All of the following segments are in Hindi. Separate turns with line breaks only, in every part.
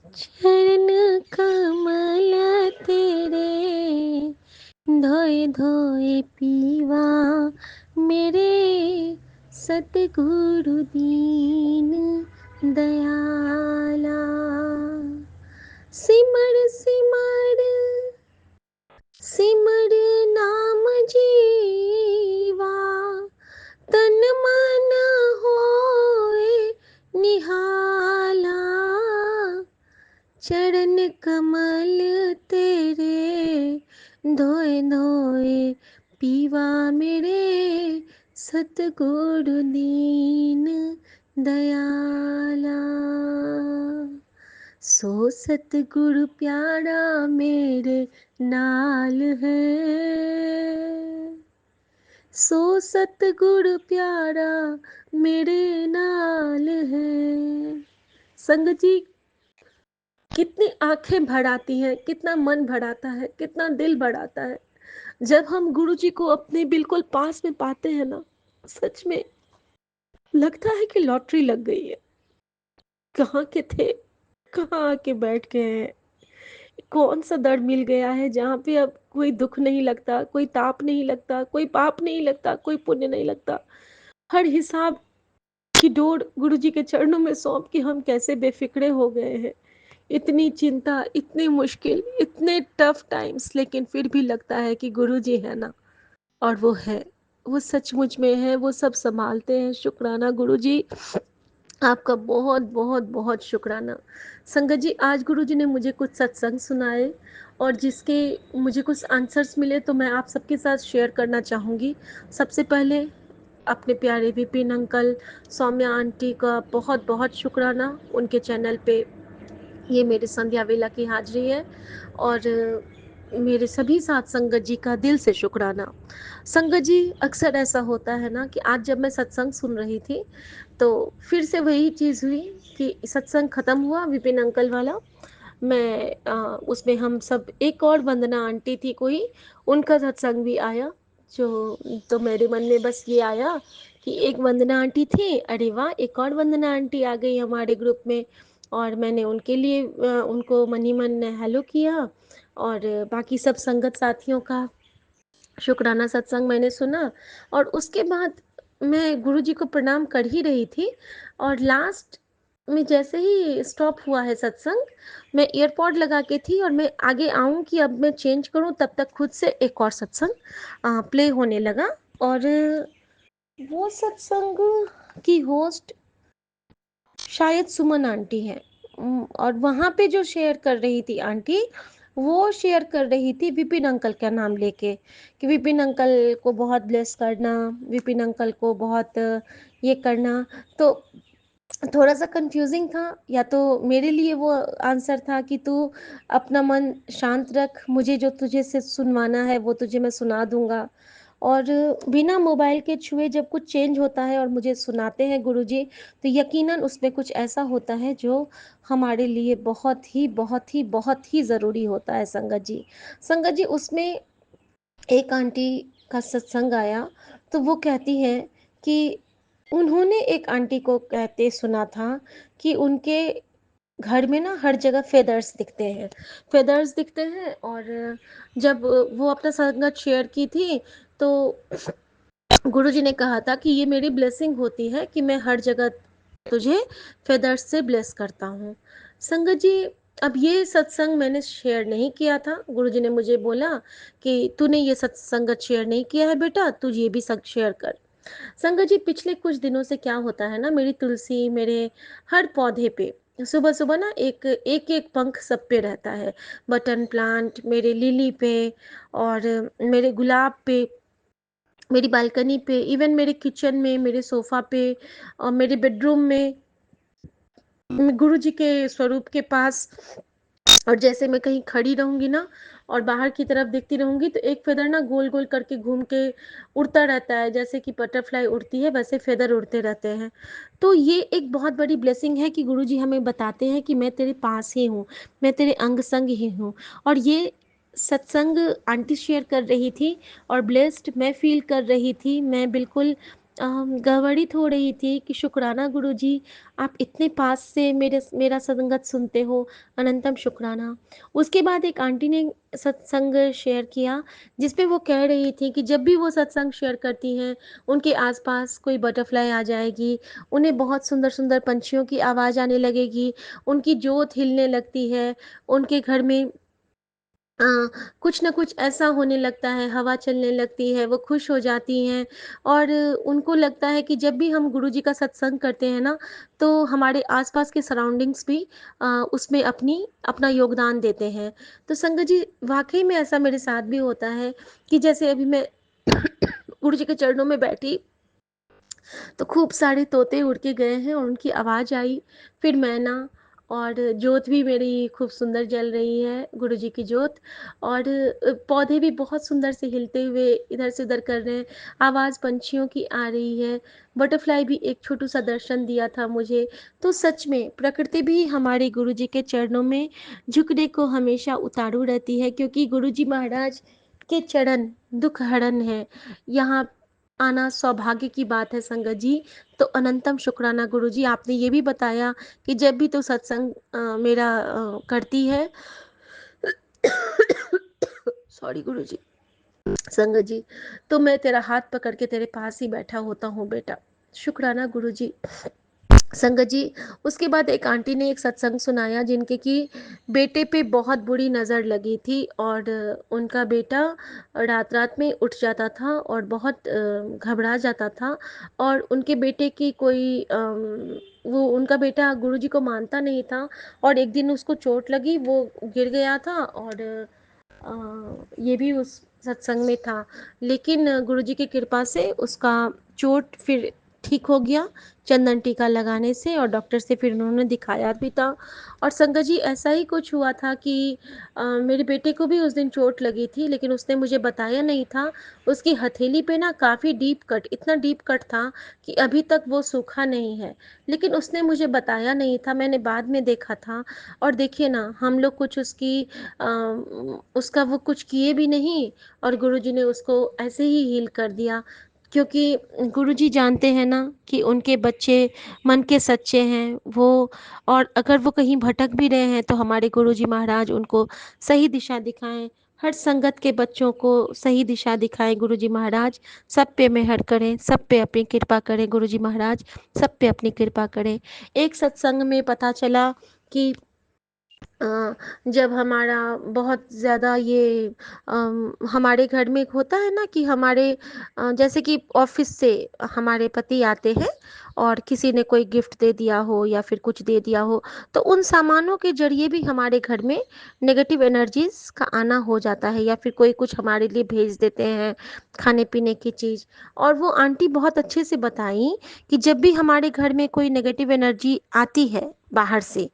चरण कमल तेरे धोए धोए पीवा मेरे सतगुरु दीन दयाला। सिमर सिमर सिमर नाम जीवा तन मन होए निहाला। चरण कमल तेरे धोए धोए पीवा मेरे सतगुरु दीन दयाला। सो सतगुरु प्यारा मेरे नाल है, सो सतगुरु प्यारा मेरे नाल है। संगत जी, कितनी आंखें भर आती हैं, कितना मन भर आता है, कितना दिल भर आता है जब हम गुरु जी को अपने बिल्कुल पास में पाते हैं ना। सच में लगता है कि लॉटरी लग गई है। कहाँ के थे, कहाँ आके बैठ गए हैं। कौन सा दर मिल गया है जहाँ पे अब कोई दुख नहीं लगता, कोई ताप नहीं लगता, कोई पाप नहीं लगता, कोई पुण्य नहीं लगता। हर हिसाब की डोर गुरु जी के चरणों में सौंप के हम कैसे बेफिक्रे हो गए हैं। इतनी चिंता, इतनी मुश्किल, इतने टफ टाइम्स, लेकिन फिर भी लगता है कि गुरु जी है ना। और वो है, वो सचमुच में है, वो सब संभालते हैं। शुक्राना गुरु जी, आपका बहुत बहुत बहुत शुक्राना। संगत जी, आज गुरु जी ने मुझे कुछ सत्संग सुनाए और जिसके मुझे कुछ आंसर्स मिले तो मैं आप सबके साथ शेयर करना चाहूँगी। सबसे पहले अपने प्यारे विपिन अंकल, सौम्या आंटी का बहुत बहुत शुक्राना। उनके चैनल पे ये मेरे संध्या वेला की हाजिरी है और मेरे सभी साथ संगत जी का दिल से शुक्राना। संगत जी, अक्सर ऐसा होता है ना कि आज जब मैं सत्संग सुन रही थी तो फिर से वही चीज़ हुई कि सत्संग ख़त्म हुआ विपिन अंकल वाला। मैं उसमें हम सब, एक और वंदना आंटी थी कोई, उनका सत्संग भी आया। जो तो मेरे मन में बस ये आया कि एक वंदना आंटी थी, अरे वाह, एक और वंदना आंटी आ गई हमारे ग्रुप में। और मैंने उनके लिए उनको मन ही मन हेलो किया और बाकी सब संगत साथियों का शुक्राना सत्संग मैंने सुना। और उसके बाद मैं गुरु जी को प्रणाम कर ही रही थी और लास्ट में जैसे ही स्टॉप हुआ है सत्संग, मैं ईयरपॉड लगा के थी और मैं आगे आऊँ कि अब मैं चेंज करूँ, तब तक खुद से एक और सत्संग प्ले होने लगा। और वो सत्संग की होस्ट शायद सुमन आंटी है। और वहाँ पे जो शेयर कर रही थी आंटी, वो शेयर कर रही थी विपिन अंकल का नाम लेके कि विपिन अंकल को बहुत ब्लेस करना, विपिन अंकल को बहुत ये करना। तो थोड़ा सा कंफ्यूजिंग था, या तो मेरे लिए वो आंसर था कि तू अपना मन शांत रख, मुझे जो तुझे से सुनवाना है वो तुझे मैं सुना दूंगा। और बिना मोबाइल के छुए जब कुछ चेंज होता है और मुझे सुनाते हैं गुरुजी, तो यकीनन उसमें कुछ ऐसा होता है जो हमारे लिए बहुत ही बहुत ही बहुत ही ज़रूरी होता है। संगत जी, संगत जी, उसमें एक आंटी का सत्संग आया तो वो कहती हैं कि उन्होंने एक आंटी को कहते सुना था कि उनके घर में ना हर जगह फेदर्स दिखते हैं, फेदर्स दिखते हैं। और जब वो अपना संगत शेयर की थी तो गुरुजी ने कहा था कि ये मेरी ब्लेसिंग होती है कि मैं हर जगह तुझे फेदर्स से ब्लेस करता हूँ। संगत जी, अब ये सत्संग मैंने शेयर नहीं किया था। गुरुजी ने मुझे बोला कि तूने ये सत्संगत शेयर नहीं किया है बेटा, तू ये भी सब शेयर कर। संगत जी, पिछले कुछ दिनों से क्या होता है ना, मेरी तुलसी, मेरे हर पौधे पे सुबह सुबह ना एक एक एक पंख सब पे रहता है। बटन प्लांट, मेरे लिली पे, और मेरे गुलाब पे, मेरी बालकनी पे, इवन मेरे किचन में, मेरे सोफ़ा पे और मेरे बेडरूम में, गुरु जी के स्वरूप के पास। और जैसे मैं कहीं खड़ी रहूँगी ना और बाहर की तरफ देखती रहूँगी तो एक फेदर ना गोल गोल करके घूम के उड़ता रहता है, जैसे कि बटरफ्लाई उड़ती है वैसे फेदर उड़ते रहते हैं। तो ये एक बहुत बड़ी ब्लेसिंग है कि गुरुजी हमें बताते हैं कि मैं तेरे पास ही हूँ, मैं तेरे अंग संग ही हूँ। और ये सत्संग आंटी शेयर कर रही थी और ब्लेस्ड मैं फील कर रही थी। मैं बिल्कुल गड़बड़ित हो रही थी कि शुक्राना गुरुजी, आप इतने पास से मेरा सत्संग सुनते हो, अनंतम शुक्राना। उसके बाद एक आंटी ने सत्संग शेयर किया, जिसपे वो कह रही थी कि जब भी वो सत्संग शेयर करती हैं, उनके आसपास कोई बटरफ्लाई आ जाएगी, उन्हें बहुत सुंदर सुंदर पंछियों की आवाज़ आने लगेगी, उनकी जोत हिलने लगती है, उनके घर में अ, कुछ ना कुछ ऐसा होने लगता है, हवा चलने लगती है, वो खुश हो जाती हैं और उनको लगता है कि जब भी हम गुरुजी का सत्संग करते हैं ना, तो हमारे आस-पास के सराउंडिंग्स भी उसमें अपना योगदान देते हैं। तो संगत जी, वाक़ई में ऐसा मेरे साथ भी होता है कि जैसे अभी मैं गुरुजी के चरणों में बैठी, तो खूब सारे तोते उड़ के गए हैं और उनकी आवाज़ आई, फिर मैना, और जोत भी मेरी खूब सुंदर जल रही है, गुरुजी की जोत। और पौधे भी बहुत सुंदर से हिलते हुए इधर से उधर कर रहे हैं, आवाज़ पंछियों की आ रही है, बटरफ्लाई भी एक छोटू सा दर्शन दिया था मुझे। तो सच में प्रकृति भी हमारे गुरुजी के चरणों में झुकने को हमेशा उतारू रहती है, क्योंकि गुरुजी महाराज के चरण दुख हरण है। यहाँ आना सौभाग्य की बात है संगत जी। तो अनंतम शुक्राना गुरुजी, आपने ये भी बताया कि जब भी तू सत्संग मेरा करती है सॉरी गुरुजी, संगत जी, तो मैं तेरा हाथ पकड़ के तेरे पास ही बैठा होता हूँ बेटा। शुक्राना गुरुजी। संगत जी, उसके बाद एक आंटी ने एक सत्संग सुनाया जिनके कि बेटे पे बहुत बुरी नज़र लगी थी, और उनका बेटा रात रात में उठ जाता था और बहुत घबरा जाता था, और उनके बेटे की कोई वो उनका बेटा गुरुजी को मानता नहीं था, और एक दिन उसको चोट लगी, वो गिर गया था, और ये भी उस सत्संग में था, लेकिन गुरुजी की कृपा से उसका चोट फिर ठीक हो गया, चंदन टीका लगाने से, और डॉक्टर से फिर उन्होंने दिखाया भी था। और संगत जी, ऐसा ही कुछ हुआ था कि मेरे बेटे को भी उस दिन चोट लगी थी, लेकिन उसने मुझे बताया नहीं था। उसकी हथेली पे ना काफ़ी डीप कट, इतना डीप कट था कि अभी तक वो सूखा नहीं है, लेकिन उसने मुझे बताया नहीं था, मैंने बाद में देखा था। और देखिए ना, हम लोग कुछ उसका वो कुछ किए भी नहीं, और गुरुजी ने उसको ऐसे ही हील कर दिया, क्योंकि गुरुजी जानते हैं ना कि उनके बच्चे मन के सच्चे हैं वो, और अगर वो कहीं भटक भी रहे हैं तो हमारे गुरुजी महाराज उनको सही दिशा दिखाएं, हर संगत के बच्चों को सही दिशा दिखाएं गुरुजी महाराज, सब पे मेहर करें, सब पे अपनी कृपा करें गुरुजी महाराज, सब पे अपनी कृपा करें। एक सत्संग में पता चला कि जब हमारा बहुत ज़्यादा ये हमारे घर में एक होता है ना कि हमारे जैसे कि ऑफिस से हमारे पति आते हैं और किसी ने कोई गिफ्ट दे दिया हो या फिर कुछ दे दिया हो, तो उन सामानों के जरिए भी हमारे घर में नेगेटिव एनर्जीज का आना हो जाता है, या फिर कोई कुछ हमारे लिए भेज देते हैं खाने पीने की चीज़। और वो आंटी बहुत अच्छे से बताई कि जब भी हमारे घर में कोई नेगेटिव एनर्जी आती है बाहर से,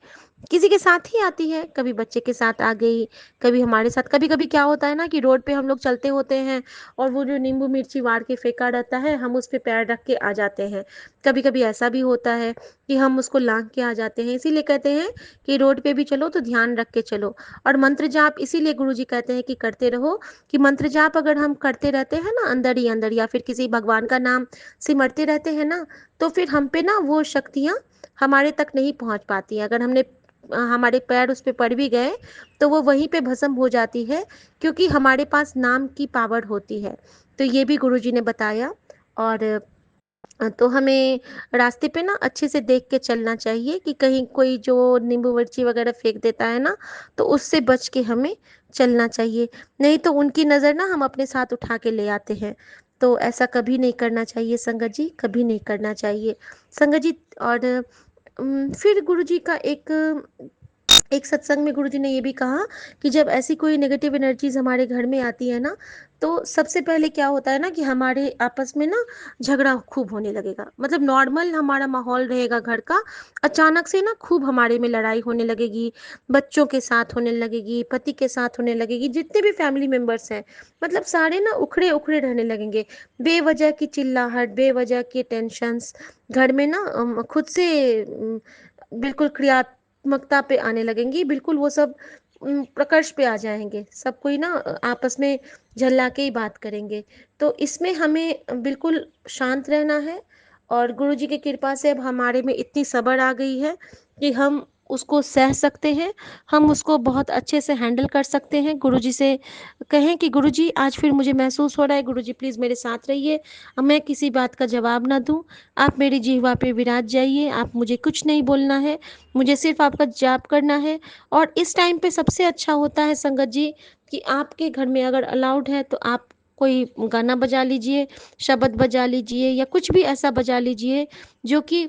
किसी के साथ ही आती है, कभी बच्चे के साथ आ गई, कभी हमारे साथ, कभी कभी क्या होता है ना कि रोड पे हम लोग चलते होते हैं और वो जो नींबू मिर्ची वार के फेंका रहता है, हम उस पे पैर रख के आ जाते हैं। कभी कभी ऐसा भी होता है कि हम उसको लांग के आ जाते हैं, इसीलिए कहते हैं कि रोड पे भी चलो तो ध्यान रख के चलो। और मंत्र जाप इसीलिए गुरुजी कहते हैं कि करते रहो, कि मंत्र जाप अगर हम करते रहते हैं ना अंदर ही अंदर, या फिर किसी भगवान का नाम सिमरते रहते हैं ना, तो फिर हम पे ना वो शक्तियाँ हमारे तक नहीं पहुंच पाती। अगर हमने हमारे पैर उस पे पड़ भी गए तो वो वहीं पे भस्म हो जाती है, क्योंकि हमारे पास नाम की पावर होती है। तो ये भी गुरुजी ने बताया। और तो हमें रास्ते पे ना अच्छे से देख के चलना चाहिए कि कहीं कोई जो नींबू मिर्ची वगैरह फेंक देता है ना, तो उससे बच के हमें चलना चाहिए, नहीं तो उनकी नज़र ना हम अपने साथ उठा के ले आते हैं। तो ऐसा कभी नहीं करना चाहिए संगत जी, कभी नहीं करना चाहिए संगत जी। और फिर गुरुजी का एक एक सत्संग में गुरुजी ने ये भी कहा कि जब ऐसी कोई नेगेटिव एनर्जीज हमारे घर में आती है ना, तो सबसे पहले क्या होता है ना कि हमारे आपस में ना झगड़ा खूब होने लगेगा, मतलब नॉर्मल हमारा माहौल रहेगा घर का, अचानक से ना खूब हमारे में लड़ाई होने लगेगी, बच्चों के साथ होने लगेगी, पति के साथ होने लगेगी, जितने भी फैमिली मेंबर्स हैं, मतलब सारे ना उखड़े उखड़े रहने लगेंगे। बेवजह की चिल्लाहट, बेवजह की टेंशन्स घर में ना खुद से बिल्कुल क्रियात्मकता पे आने लगेंगी, बिल्कुल वो सब प्रकर्ष पे आ जाएँगे, सब कोई ना आपस में झल्ला के ही बात करेंगे। तो इसमें हमें बिल्कुल शांत रहना है, और गुरुजी की कृपा से अब हमारे में इतनी सब्र आ गई है कि हम उसको सह सकते हैं, हम उसको बहुत अच्छे से हैंडल कर सकते हैं। गुरुजी से कहें कि गुरुजी आज फिर मुझे महसूस हो रहा है, गुरुजी प्लीज़ मेरे साथ रहिए, अब मैं किसी बात का जवाब ना दूँ, आप मेरी जिह्वा पे विराज जाइए, आप मुझे कुछ नहीं बोलना है, मुझे सिर्फ़ आपका जाप करना है। और इस टाइम पे सबसे अच्छा होता है संगत जी कि आपके घर में अगर अलाउड है तो आप कोई गाना बजा लीजिए, शब्द बजा लीजिए, या कुछ भी ऐसा बजा लीजिए जो कि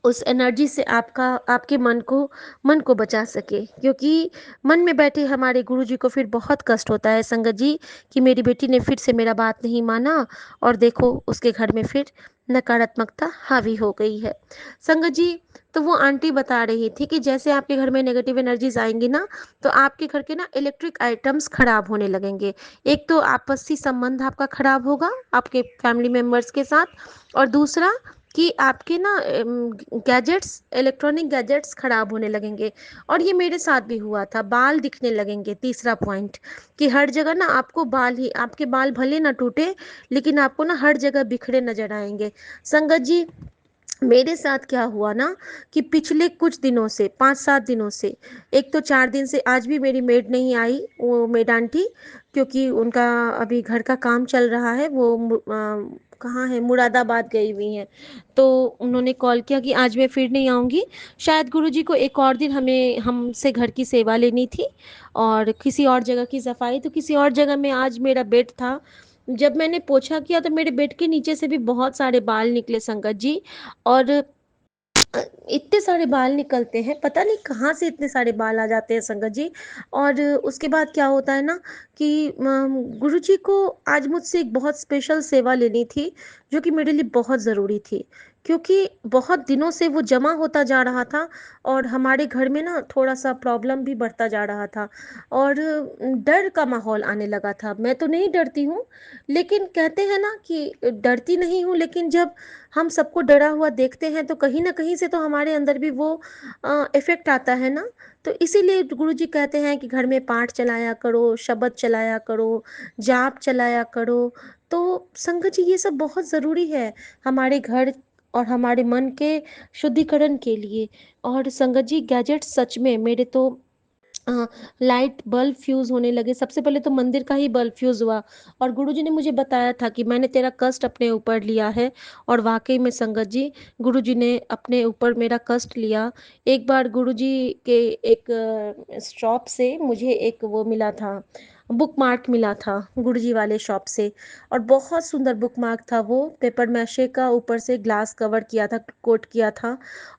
उस एनर्जी से आपका आपके मन को बचा सके, क्योंकि मन में बैठे हमारे गुरुजी को फिर बहुत कष्ट होता है संगत जी कि मेरी बेटी ने फिर से मेरा बात नहीं माना, और देखो उसके घर में फिर नकारात्मकता हावी हो गई है। संगत जी, तो वो आंटी बता रही थी कि जैसे आपके घर में नेगेटिव एनर्जीज आएंगी ना, तो आपके घर के ना इलेक्ट्रिक आइटम्स खराब होने लगेंगे। एक तो आपसी संबंध आपका खराब होगा आपके फैमिली मेंबर्स के साथ, और दूसरा कि आपके ना गैजेट्स, इलेक्ट्रॉनिक गैजेट्स खराब होने लगेंगे। और ये मेरे साथ भी हुआ था, बाल दिखने लगेंगे। तीसरा पॉइंट कि हर जगह ना आपको बाल ही, आपके बाल भले ना टूटे, लेकिन आपको ना हर जगह बिखरे नजर आएंगे। संगत जी, मेरे साथ क्या हुआ ना कि पिछले कुछ दिनों से, 5-7 दिनों से, एक तो 4 दिन से आज भी मेरी मेड नहीं आई, वो मेड आंटी, क्योंकि उनका अभी घर का काम चल रहा है, वो कहाँ है, मुरादाबाद गई हुई हैं। तो उन्होंने कॉल किया कि आज मैं फिर नहीं आऊँगी, शायद गुरुजी को एक और दिन हमें हमसे घर की सेवा लेनी थी, और किसी और जगह की सफाई, तो किसी और जगह में आज मेरा बेड था। जब मैंने पोछा किया तो मेरे बेड के नीचे से भी बहुत सारे बाल निकले संगत जी। और इतने सारे बाल निकलते हैं, पता नहीं कहाँ से इतने सारे बाल आ जाते हैं संगत जी। और उसके बाद क्या होता है ना कि गुरुजी को आज मुझसे एक बहुत स्पेशल सेवा लेनी थी, जो कि मेरे लिए बहुत ज़रूरी थी, क्योंकि बहुत दिनों से वो जमा होता जा रहा था, और हमारे घर में ना थोड़ा सा प्रॉब्लम भी बढ़ता जा रहा था, और डर का माहौल आने लगा था। मैं तो नहीं डरती हूँ, लेकिन कहते हैं ना कि डरती नहीं हूँ, लेकिन जब हम सबको डरा हुआ देखते हैं तो कहीं ना कहीं से तो हमारे अंदर भी वो इफेक्ट आता है ना। तो इसीलिए गुरुजी कहते हैं कि घर में पाठ चलाया करो, शब्द चलाया करो, जाप चलाया करो। तो संगत जी, ये सब बहुत ज़रूरी है हमारे घर और हमारे मन के शुद्धिकरण के लिए। और संगत जी, गैजेट सच में मेरे तो लाइट बल्ब फ्यूज होने लगे। सबसे पहले तो मंदिर का ही बल्ब फ्यूज हुआ, और गुरुजी ने मुझे बताया था कि मैंने तेरा कष्ट अपने ऊपर लिया है। और वाकई में संगत जी, गुरुजी ने अपने ऊपर मेरा कष्ट लिया। एक बार गुरुजी के एक शॉप से मुझे एक वो मिला था, बुक मार्क मिला था गुरुजी वाले शॉप से, और बहुत सुंदर बुक मार्क था वो, पेपर मैशे का, ऊपर से ग्लास कवर किया था, कोट किया था।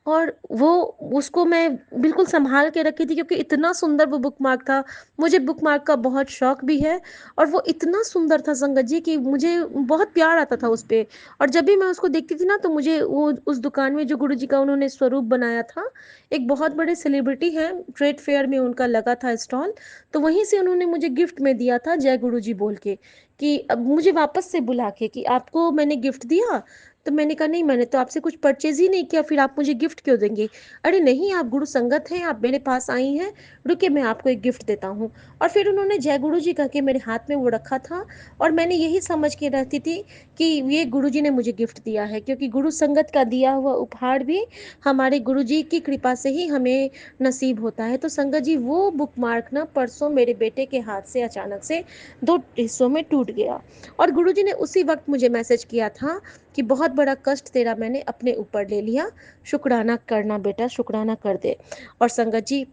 और वो, उसको मैं बिल्कुल संभाल के रखी थी, क्योंकि इतना सुंदर वो बुक मार्क था। मुझे बुक मार्क का बहुत शौक भी है, और वो इतना सुंदर था संगत जी कि मुझे बहुत प्यार आता था उस पे। और जब भी मैं उसको देखती थी ना, तो मुझे वो उस दुकान में जो गुरुजी का उन्होंने स्वरूप बनाया था, एक बहुत बड़े सेलिब्रिटी हैं, ट्रेड फेयर में उनका लगा था स्टॉल, तो वहीं से उन्होंने मुझे गिफ्ट में दिया था जय गुरुजी बोल के, कि अब मुझे वापस से बुला के कि आपको मैंने गिफ्ट दिया। तो मैंने कहा नहीं, मैंने तो आपसे कुछ परचेज ही नहीं किया, फिर आप मुझे गिफ्ट क्यों देंगे? अरे नहीं, आप गुरु संगत हैं, आप मेरे पास आई हैं, रुकिए मैं आपको एक गिफ्ट देता हूँ। और फिर उन्होंने जय गुरु जी कह के मेरे हाथ में वो रखा था, और मैंने यही समझ के रहती थी कि ये गुरु जी ने मुझे गिफ्ट दिया है, क्योंकि गुरु संगत का दिया हुआ उपहार भी हमारे गुरु जी की कृपा से ही हमें नसीब होता है। तो संगत जी, वो बुक मार्क ना परसों मेरे बेटे के हाथ से अचानक से 2 हिस्सों में टूट गया, और गुरु जी ने उसी वक्त मुझे मैसेज किया था कि बहुत बड़ा कष्ट तेरा मैंने अपने ऊपर ले लिया, शुक्राना करना बेटा, शुक्राना कर दे। और संगत जी,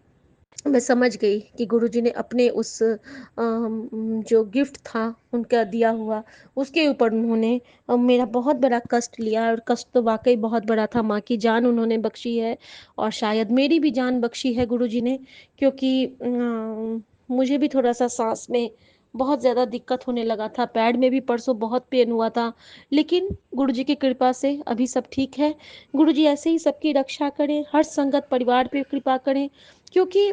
मैं समझ गई कि गुरुजी ने अपने उस जो गिफ्ट था उनका दिया हुआ, उसके ऊपर उन्होंने मेरा बहुत बड़ा कष्ट लिया, और कष्ट तो वाकई बहुत बड़ा था। माँ की जान उन्होंने बख्शी है, और शायद मेरी भी जान बख्शी है गुरुजी ने, क्योंकि मुझे भी थोड़ा सा सांस में बहुत ज़्यादा दिक्कत होने लगा था, पैर में भी परसों बहुत पेन हुआ था, लेकिन गुरुजी की कृपा से अभी सब ठीक है। गुरुजी ऐसे ही सबकी रक्षा करें, हर संगत परिवार पे कृपा करें, क्योंकि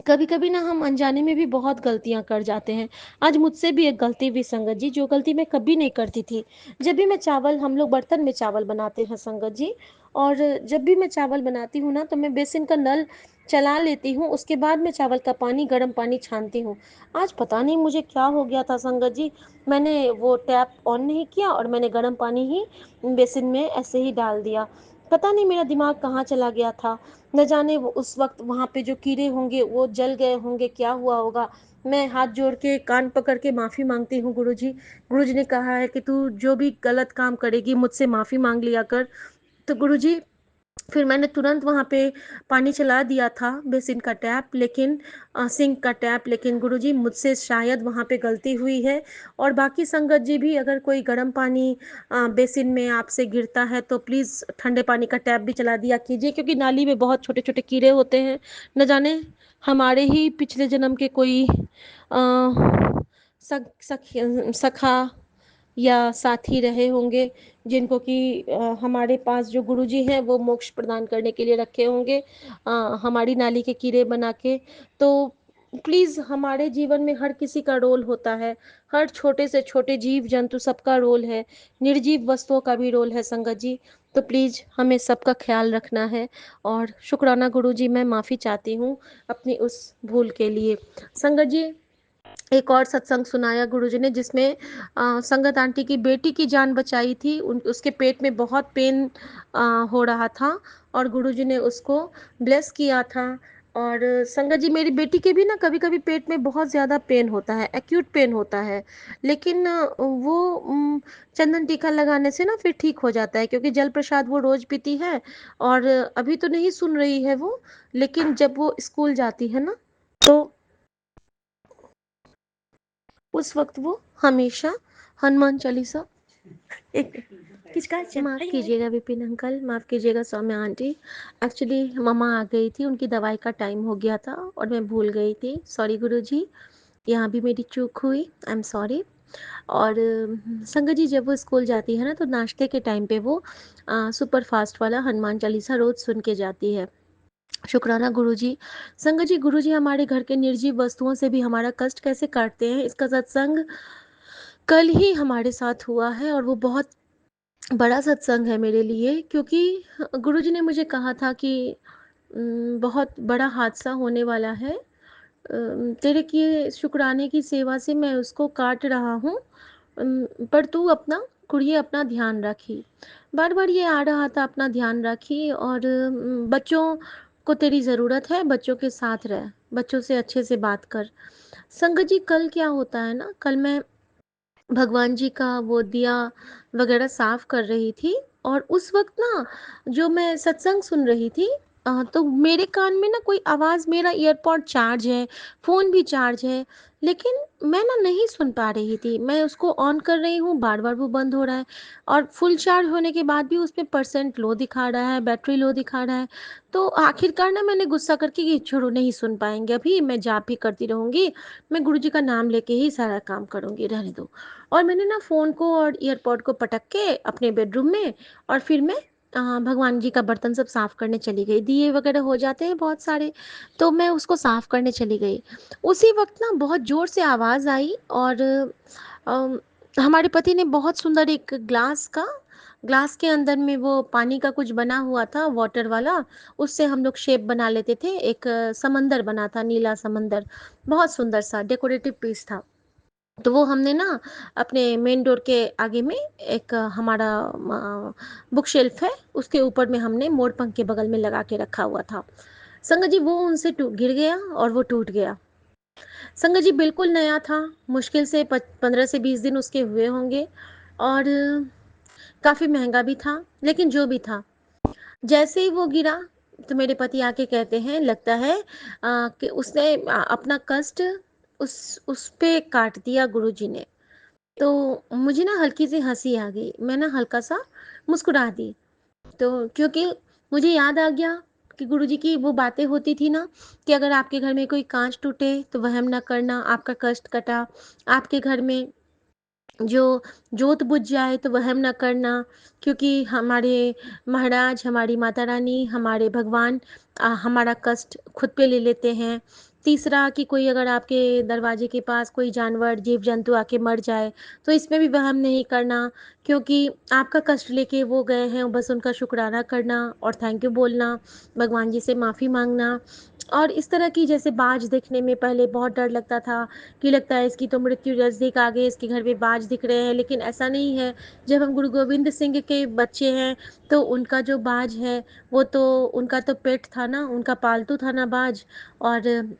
कभी कभी ना हम अनजाने में भी बहुत गलतियां कर जाते हैं। आज मुझसे भी एक गलती हुई संगत जी, जो गलती मैं कभी नहीं करती थी। जब भी मैं चावल, हम लोग बर्तन में चावल बनाते हैं संगत जी, और जब भी मैं चावल बनाती हूँ ना, तो मैं बेसिन का नल चला लेती हूँ, उसके बाद मैं चावल का पानी, गर्म पानी छानती हूँ। आज पता नहीं मुझे क्या हो गया था संगत जी, मैंने वो टैप ऑन नहीं किया और मैंने गर्म पानी ही बेसिन में ऐसे ही डाल दिया। पता नहीं मेरा दिमाग कहाँ चला गया था, न जाने वो उस वक्त वहाँ पे जो कीड़े होंगे वो जल गए होंगे, क्या हुआ होगा। मैं हाथ जोड़ के कान पकड़ के माफ़ी मांगती हूँ गुरुजी। गुरुजी ने कहा है कि तू जो भी गलत काम करेगी मुझसे माफ़ी मांग लिया कर। तो गुरुजी, फिर मैंने तुरंत वहाँ पे पानी चला दिया था, बेसिन का टैप, लेकिन सिंक का टैप, लेकिन गुरुजी मुझसे शायद वहाँ पे गलती हुई है। और बाकी संगत जी भी, अगर कोई गर्म पानी बेसिन में आपसे गिरता है तो प्लीज़ ठंडे पानी का टैप भी चला दिया कीजिए, क्योंकि नाली में बहुत छोटे छोटे कीड़े होते हैं। न जाने हमारे ही पिछले जन्म के कोई सखा या साथी रहे होंगे, जिनको कि हमारे पास जो गुरुजी हैं वो मोक्ष प्रदान करने के लिए रखे होंगे, हमारी नाली के कीड़े बना के। तो प्लीज़, हमारे जीवन में हर किसी का रोल होता है, हर छोटे से छोटे जीव जंतु सबका रोल है, निर्जीव वस्तुओं का भी रोल है संगत जी। तो प्लीज़ हमें सबका ख्याल रखना है। और शुक्राना गुरुजी, मैं माफ़ी चाहती हूँ अपनी उस भूल के लिए। संगत जी, एक और सत्संग सुनाया गुरुजी ने, जिसमें संगत आंटी की बेटी की जान बचाई थी। उसके पेट में बहुत पेन हो रहा था, और गुरुजी ने उसको ब्लेस किया था। और संगत जी, मेरी बेटी के भी ना कभी कभी पेट में बहुत ज़्यादा पेन होता है, एक्यूट पेन होता है, लेकिन वो चंदन टीका लगाने से ना फिर ठीक हो जाता है, क्योंकि जल प्रसाद वो रोज़ पीती है। और अभी तो नहीं सुन रही है वो, लेकिन जब वो स्कूल जाती है ना, तो उस वक्त वो हमेशा हनुमान चालीसा एक माफ़ कीजिएगा विपिन अंकल, माफ़ कीजिएगा सौम्या आंटी। एक्चुअली मम्मा आ गई थी, उनकी दवाई का टाइम हो गया था और मैं भूल गई थी। सॉरी गुरुजी, यहाँ भी मेरी चूक हुई, आई एम सॉरी। और संगत जी, जब वो स्कूल जाती है ना, तो नाश्ते के टाइम पे वो सुपर फास्ट वाला हनुमान चालीसा रोज़ सुन के जाती है। शुक्राना गुरुजी। संगत जी, गुरुजी हमारे घर के निर्जीव वस्तुओं से भी हमारा कष्ट कैसे काटते हैं, इसका सत्संग कल ही हमारे साथ हुआ है, और वो बहुत बड़ा सत्संग है मेरे लिए, क्योंकि गुरुजी ने मुझे कहा था कि बहुत बड़ा हादसा होने वाला है, तेरे किए शुक्राने की सेवा से मैं उसको काट रहा हूँ, पर तू अपना कुड़िए अपना ध्यान रखी। बार बार ये आ रहा था, अपना ध्यान रखी, और बच्चों को तेरी ज़रूरत है, बच्चों के साथ रह, बच्चों से अच्छे से बात कर। संगत जी, कल क्या होता है ना, कल मैं भगवान जी का वो दिया वगैरह साफ कर रही थी, और उस वक्त ना जो मैं सत्संग सुन रही थी, तो मेरे कान में ना कोई आवाज़, मेरा ईयरपॉड चार्ज है, फ़ोन भी चार्ज है, लेकिन मैं ना नहीं सुन पा रही थी। मैं उसको ऑन कर रही हूँ, बार बार वो बंद हो रहा है, और फुल चार्ज होने के बाद भी उसमें परसेंट लो दिखा रहा है, बैटरी लो दिखा रहा है। तो आखिरकार ना मैंने गुस्सा करके कि छोड़ो, नहीं सुन पाएंगे, अभी मैं जाप ही करती रहूँगी, मैं गुरु जी का नाम लेके ही सारा काम करूँगी, रहने दो। और मैंने ना फ़ोन को और ईयरपॉड को पटक के अपने बेडरूम में, और फिर मैं भगवान जी का बर्तन सब साफ़ करने चली गई। दिए वगैरह हो जाते हैं बहुत सारे, तो मैं उसको साफ़ करने चली गई। उसी वक्त ना बहुत ज़ोर से आवाज़ आई, और अम, हमारे पति ने बहुत सुंदर एक ग्लास के अंदर में वो पानी का कुछ बना हुआ था, वाटर वाला, उससे हम लोग शेप बना लेते थे। एक समंदर बना था, नीला समंदर, बहुत सुंदर सा डेकोरेटिव पीस था। तो वो हमने ना अपने मेन डोर के आगे में एक हमारा बुक शेल्फ है, उसके ऊपर में हमने मोर पंख के बगल में लगा के रखा हुआ था। संगत जी, वो उनसे गिर गया और वो टूट गया। संगत जी, बिल्कुल नया था, मुश्किल से 15 से 20 दिन उसके हुए होंगे, और काफ़ी महंगा भी था, लेकिन जो भी था, जैसे ही वो गिरा, तो मेरे पति आके कहते हैं, लगता है कि उसने अपना कष्ट उस पे काट दिया गुरुजी ने। तो मुझे ना हल्की सी हंसी आ गई, मैं ना हल्का सा मुस्कुरा दी। तो क्योंकि मुझे याद आ गया कि गुरुजी की वो बातें होती थी ना, कि अगर आपके घर में कोई कांच टूटे तो वहम ना करना, आपका कष्ट कटा। आपके घर में जो जोत बुझ जाए तो वहम ना करना, क्योंकि हमारे महाराज, हमारी माता रानी, हमारे भगवान हमारा कष्ट खुद पे ले लेते हैं। तीसरा कि कोई अगर आपके दरवाजे के पास कोई जानवर, जीव-जंतु आके मर जाए, तो इसमें भी वहम नहीं करना, क्योंकि आपका कष्ट लेके वो गए हैं, बस उनका शुक्राना करना और थैंक यू बोलना, भगवान जी से माफ़ी माँगना। और इस तरह की, जैसे बाज देखने में पहले बहुत डर लगता था कि लगता है इसकी तो मृत्यु नज़दीक आ गई, इसके घर में बाज दिख रहे हैं, लेकिन ऐसा नहीं है। जब हम गुरु गोविंद सिंह के बच्चे हैं, तो उनका जो बाज है, वो तो उनका तो पेट था ना, उनका पालतू था ना बाज। और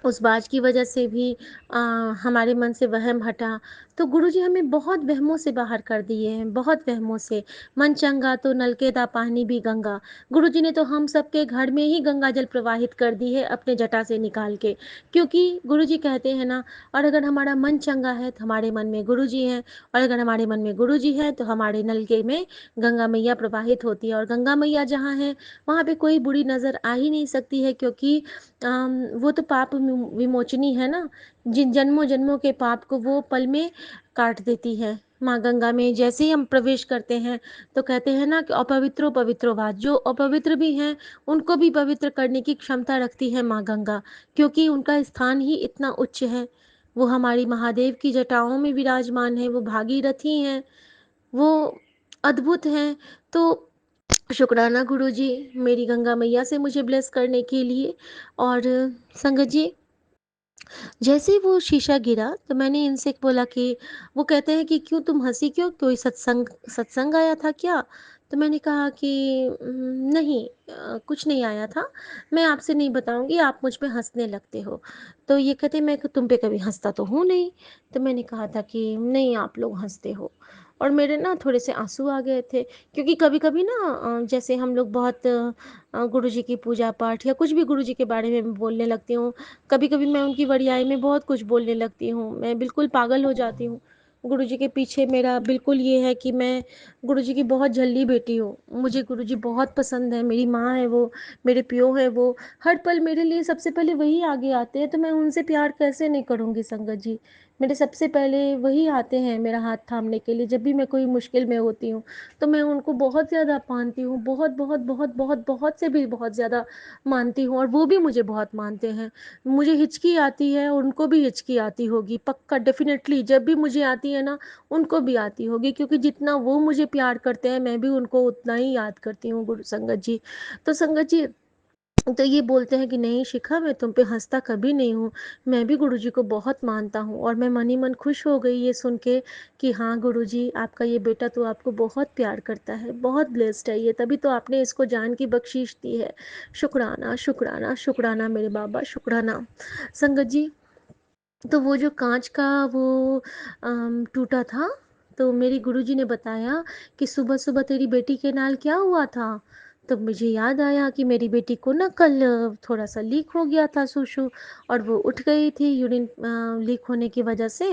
उस बाज की वजह से भी अ, हमारे मन से वहम हटा। तो गुरुजी हमें बहुत वहमों से बाहर कर दिए हैं, बहुत वहमों से। मन चंगा तो नलके दा पानी भी गंगा। गुरुजी ने तो हम सबके घर में ही गंगा जल प्रवाहित कर दी है अपने जटा से निकाल के। क्योंकि गुरुजी कहते हैं ना, और अगर हमारा मन चंगा है तो हमारे मन में गुरुजी हैं, और अगर हमारे मन में गुरुजी हैं तो हमारे नलके में गंगा मैया प्रवाहित होती है। और गंगा मैया जहाँ हैं, वहाँ पे कोई बुरी नज़र आ ही नहीं सकती है, क्योंकि वो तो पाप विमोचनी है ना, जिन जन्मों जन्मों के पाप को वो पल में काट देती है। माँ गंगा में जैसे ही हम प्रवेश करते हैं, तो कहते हैं ना कि अपवित्रो पवित्रो वा, जो अपवित्र भी हैं उनको भी पवित्र करने की क्षमता रखती है माँ गंगा, क्योंकि उनका स्थान ही इतना उच्च है। वो हमारी महादेव की जटाओं में विराजमान है, वो भागीरथी हैं, वो अद्भुत हैं। तो शुक्राना गुरुजी, मेरी गंगा मैया से मुझे ब्लेस करने के लिए। और संगत जी, जैसे ही वो शीशा गिरा, तो मैंने इनसे बोला कि, वो कहते हैं कि क्यों तुम हंसी क्यों, कोई सत्संग सत्संग आया था क्या? तो मैंने कहा कि नहीं, कुछ नहीं आया था, मैं आपसे नहीं बताऊंगी, आप मुझ पे हंसने लगते हो। तो ये कहते, मैं तुम पे कभी हंसता तो हूँ नहीं। तो मैंने कहा था कि नहीं, आप लोग हंसते हो। और मेरे ना थोड़े से आंसू आ गए थे, क्योंकि कभी कभी ना जैसे हम लोग बहुत गुरु जी की पूजा पाठ या कुछ भी गुरु जी के बारे में बोलने लगती हूँ। कभी कभी मैं उनकी बड़ियाई में बहुत कुछ बोलने लगती हूँ, मैं बिल्कुल पागल हो जाती हूँ। गुरु जी के पीछे मेरा बिल्कुल ये है कि मैं गुरु जी की बहुत झल्ली बेटी हूँ। मुझे गुरु जी बहुत पसंद है, मेरी माँ है वो, मेरे पियो है वो, हर पल मेरे लिए सबसे पहले वही आगे आते हैं, तो मैं उनसे प्यार कैसे नहीं करूँगी संगत जी। मेरे सबसे पहले वही आते हैं मेरा हाथ थामने के लिए, जब भी मैं कोई मुश्किल में होती हूँ। तो मैं उनको बहुत ज़्यादा मानती हूँ, बहुत बहुत बहुत बहुत बहुत से भी बहुत ज़्यादा मानती हूँ, और वो भी मुझे बहुत मानते हैं। मुझे हिचकी आती है, उनको भी हिचकी आती होगी पक्का, डेफिनेटली जब भी मुझे आती है ना, उनको भी आती होगी, क्योंकि जितना वो मुझे प्यार करते हैं, मैं भी उनको उतना ही याद करती हूँ गुरु संगत जी। तो संगत जी, तो ये बोलते हैं कि नहीं शिखा, मैं तुम पे हंसता कभी नहीं हूँ, मैं भी गुरुजी को बहुत मानता हूँ। और मैं मन ही मन खुश हो गई ये सुन के कि हाँ गुरुजी, आपका ये बेटा तो आपको बहुत प्यार करता है, बहुत ब्लेस्ड है ये, तभी तो आपने इसको जान की बख्शीश दी है। शुक्राना शुक्राना शुक्राना मेरे बाबा, शुक्राना। संगत जी, तो वो जो कांच का वो टूटा था, तो मेरी गुरुजी ने बताया कि सुबह सुबह तेरी बेटी के नाल क्या हुआ था। तब मुझे याद आया कि मेरी बेटी को ना कल थोड़ा सा लीक हो गया था सुसु, और वो उठ गई थी यूरिन लीक होने की वजह से,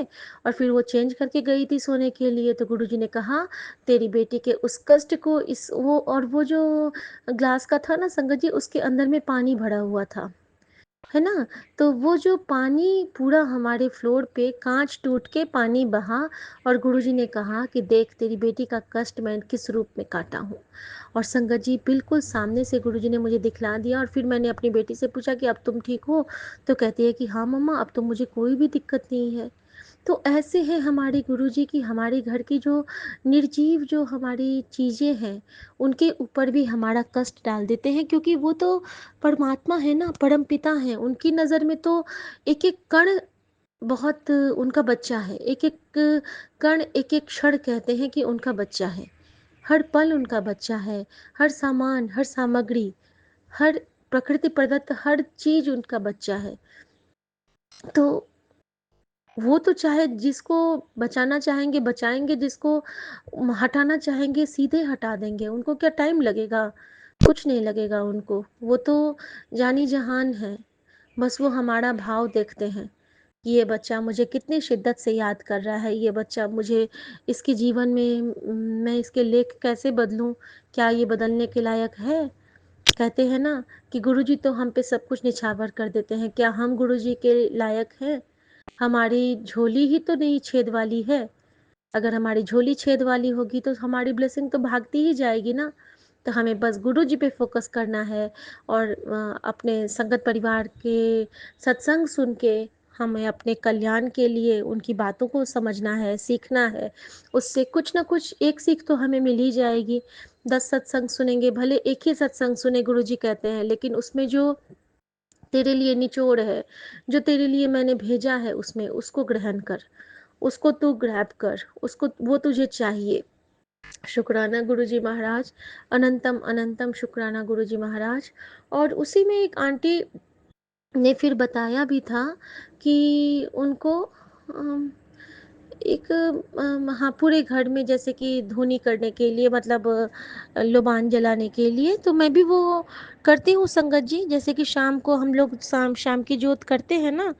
और फिर वो चेंज करके गई थी सोने के लिए। तो गुरुजी ने कहा तेरी बेटी के उस कष्ट को इस वो, और वो जो ग्लास का था ना संगत जी, उसके अंदर में पानी भरा हुआ था, है ना? तो वो जो पानी पूरा हमारे फ्लोर पे काँच टूट के पानी बहा, और गुरुजी ने कहा कि देख तेरी बेटी का कष्ट मैं किस रूप में काटा हूँ। और संगत जी, बिल्कुल सामने से गुरुजी ने मुझे दिखला दिया, और फिर मैंने अपनी बेटी से पूछा कि अब तुम ठीक हो? तो कहती है कि हाँ मम्मा, अब तो मुझे कोई भी दिक्कत नहीं है। तो ऐसे हैं हमारे गुरुजी की, हमारे घर की जो निर्जीव जो हमारी चीज़ें हैं, उनके ऊपर भी हमारा कष्ट डाल देते हैं, क्योंकि वो तो परमात्मा है ना, परम पिता हैं। उनकी नज़र में तो एक एक कण बहुत उनका बच्चा है, एक एक कण, एक एक क्षण कहते हैं कि उनका बच्चा है, हर पल उनका बच्चा है, हर सामान, हर सामग्री, हर प्रकृति प्रदत्त हर चीज़ उनका बच्चा है। तो वो तो चाहे जिसको बचाना चाहेंगे बचाएंगे, जिसको हटाना चाहेंगे सीधे हटा देंगे, उनको क्या टाइम लगेगा? कुछ नहीं लगेगा उनको, वो तो जानी जहान है। बस वो हमारा भाव देखते हैं कि ये बच्चा मुझे कितनी शिद्दत से याद कर रहा है, ये बच्चा मुझे इसके जीवन में मैं इसके लेख कैसे बदलूं, क्या ये बदलने के लायक है? कहते हैं ना कि गुरुजी तो हम पे सब कुछ निछावर कर देते हैं, क्या हम गुरुजी के लायक हैं? हमारी झोली ही तो नहीं छेद वाली है। अगर हमारी झोली छेद वाली होगी तो हमारी ब्लेसिंग तो भागती ही जाएगी ना। तो हमें बस गुरुजी पे फ़ोकस करना है और अपने संगत परिवार के सत्संग सुन के हमें अपने कल्याण के लिए उनकी बातों को समझना है, सीखना है। उससे कुछ ना कुछ एक सीख तो हमें मिल ही जाएगी। 10 सत्संग सुनेंगे, भले एक ही सत्संग सुने गुरुजी कहते हैं, लेकिन उसमें जो तेरे लिए निचोड़ है, जो तेरे लिए मैंने भेजा है उसमें, उसको ग्रहण कर, उसको तू ग्रैब कर, उसको वो तुझे चाहिए। शुक्राना गुरुजी महाराज, अनंतम अनंतम शुक्राना गुरुजी महाराज। और उसी में एक आंटी ने फिर बताया भी था कि उनको एक हाँ, पूरे घर में जैसे कि धूनी करने के लिए, मतलब लोबान जलाने के लिए, तो मैं भी वो करती हूँ संगत जी। जैसे कि शाम को हम लोग शाम शाम की जोत करते हैं ना,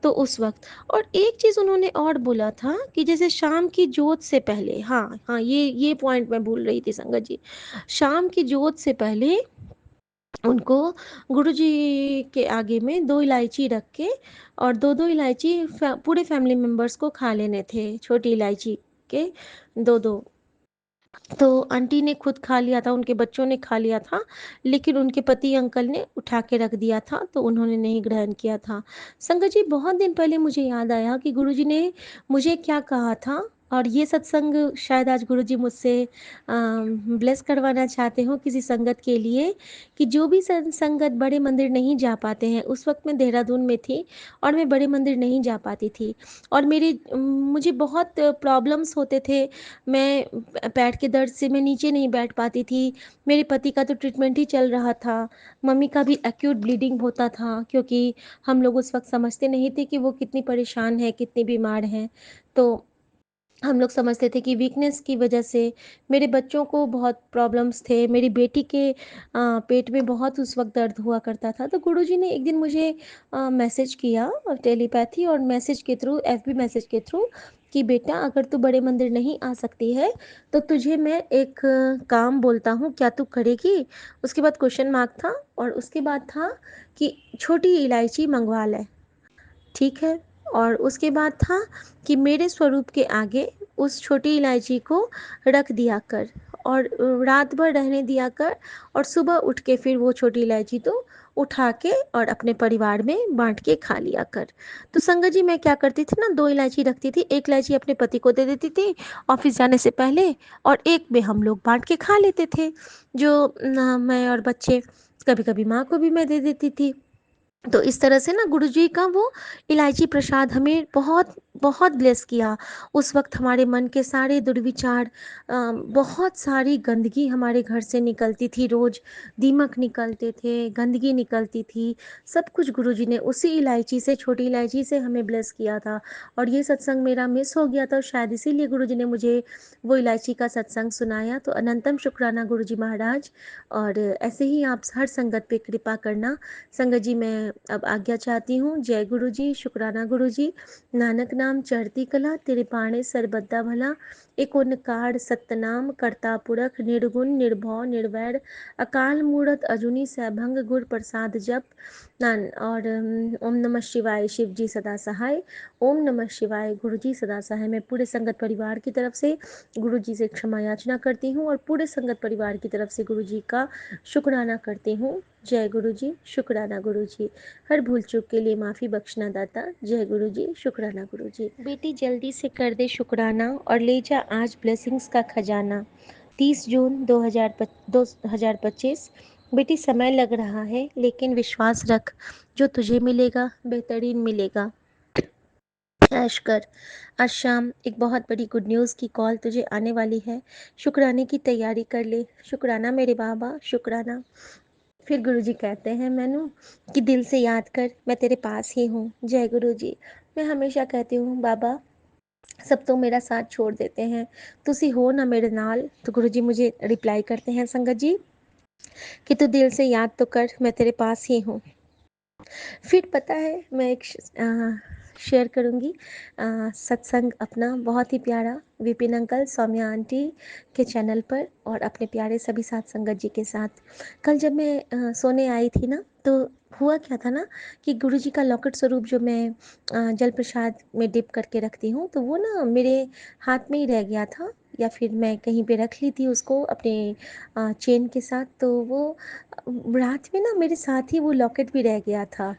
तो उस वक्त। और एक चीज़ उन्होंने और बोला था कि जैसे शाम की जोत से पहले, हाँ हाँ, ये पॉइंट मैं भूल रही थी संगत जी। शाम की जोत से पहले उनको गुरुजी के आगे में 2 इलायची रख के और 2-2 इलायची पूरे फैमिली मेंबर्स को खा लेने थे, छोटी इलायची के 2-2। तो आंटी ने खुद खा लिया था, उनके बच्चों ने खा लिया था, लेकिन उनके पति अंकल ने उठा के रख दिया था, तो उन्होंने नहीं ग्रहण किया था। संगत जी, बहुत दिन पहले मुझे याद आया कि गुरुजी ने मुझे क्या कहा था, और ये सत्संग शायद आज गुरुजी मुझसे ब्लेस करवाना चाहते हो किसी संगत के लिए, कि जो भी संगत बड़े मंदिर नहीं जा पाते हैं। उस वक्त मैं देहरादून में थी और मैं बड़े मंदिर नहीं जा पाती थी, और मुझे बहुत प्रॉब्लम्स होते थे। मैं पैर के दर्द से मैं नीचे नहीं बैठ पाती थी। मेरे पति का तो ट्रीटमेंट ही चल रहा था। मम्मी का भी एक्यूट ब्लीडिंग होता था, क्योंकि हम लोग उस वक्त समझते नहीं थे कि वो कितनी परेशान है, कितनी बीमार हैं। तो हम लोग समझते थे कि वीकनेस की वजह से। मेरे बच्चों को बहुत प्रॉब्लम्स थे। मेरी बेटी के पेट में बहुत उस वक्त दर्द हुआ करता था। तो गुरुजी ने एक दिन मुझे मैसेज किया, टेलीपैथी और मैसेज के थ्रू, एफबी मैसेज के थ्रू, कि बेटा अगर तू बड़े मंदिर नहीं आ सकती है तो तुझे मैं एक काम बोलता हूँ, क्या तू करेगी? उसके बाद क्वेश्चन मार्क था, और उसके बाद था कि छोटी इलायची मंगवा ले, ठीक है। और उसके बाद था कि मेरे स्वरूप के आगे उस छोटी इलायची को रख दिया कर, और रात भर रहने दिया कर, और सुबह उठ के फिर वो छोटी इलायची तो उठा के और अपने परिवार में बांट के खा लिया कर। तो संगत जी, मैं क्या करती थी ना, 2 इलायची रखती थी, एक इलायची अपने पति को दे देती थी ऑफिस जाने से पहले, और एक में हम लोग बांट के खा लेते थे, जो मैं और बच्चे। कभी कभी माँ को भी मैं दे देती थी। तो इस तरह से ना गुरुजी का वो इलायची प्रसाद हमें बहुत बहुत ब्लेस किया। उस वक्त हमारे मन के सारे दुर्विचार, बहुत सारी गंदगी हमारे घर से निकलती थी, रोज़ दीमक निकलते थे, गंदगी निकलती थी। सब कुछ गुरुजी ने उसी इलायची से, छोटी इलायची से हमें ब्लेस किया था। और ये सत्संग मेरा मिस हो गया था, और शायद इसीलिए गुरुजी ने मुझे वो इलायची का सत्संग सुनाया। तो अनंतम शुक्राना गुरुजी महाराज। और ऐसे ही आप हर संगत पे कृपा करना। संगत जी, मैं अब आज्ञा चाहती हूँ। जय गुरु जी, शुक्राना गुरु जी। नानक नाम चढ़ती कला, तेरे पाणे सरबद्दा भला। एक ओंकार सतनाम, करता पुरख, निर्गुण निर्भव निर्वैर, अकाल मूरत अजूनी सैभंग, गुर प्रसाद जप। और ओम नमः शिवाय, शिव जी सदा सहाय। ओम नमः शिवाय, गुरु जी सदा सहाय। मैं पूरे संगत परिवार की तरफ से गुरु जी से क्षमा याचना करती हूँ, और पूरे संगत परिवार की तरफ से गुरु जी का शुक्राना करती हूँ। जय गुरु जी, शुक्राना गुरु जी। हर भूल चूक के लिए माफ़ी बख्शना दाता। जय गुरु जी, शुक्राना गुरु जी। बेटी जल्दी से कर दे शुक्राना, और ले जा आज ब्लेसिंग्स का खजाना। 30 जून 2025। बेटी, समय लग रहा है, लेकिन विश्वास रख, जो तुझे मिलेगा बेहतरीन मिलेगा। ऐश कर। आज शाम एक बहुत बड़ी गुड न्यूज़ की कॉल तुझे आने वाली है। शुक्राने की तैयारी कर ले। शुक्राना मेरे बाबा, शुक्राना। फिर गुरुजी कहते हैं मैनू कि दिल से याद कर, मैं तेरे पास ही हूँ। जय गुरुजी। मैं हमेशा कहती हूँ बाबा, सब तो मेरा साथ छोड़ देते हैं, तुसी हो ना मेरे नाल। तो गुरुजी मुझे रिप्लाई करते हैं संगत जी कि तू दिल से याद तो कर, मैं तेरे पास ही हूँ। फिर पता है, मैं एक शेयर करूँगी सत्संग अपना बहुत ही प्यारा, विपिन अंकल, सौम्या आंटी के चैनल पर, और अपने प्यारे सभी साथ संगत जी के साथ। कल जब मैं सोने आई थी ना, तो हुआ क्या था ना कि गुरुजी का लॉकेट स्वरूप जो मैं जल प्रसाद में डिप करके रखती हूँ, तो वो ना मेरे हाथ में ही रह गया था। या फिर मैं कहीं पे रख ली थी उसको अपने चेन के साथ, तो वो रात में ना मेरे साथ ही वो लॉकेट भी रह गया था।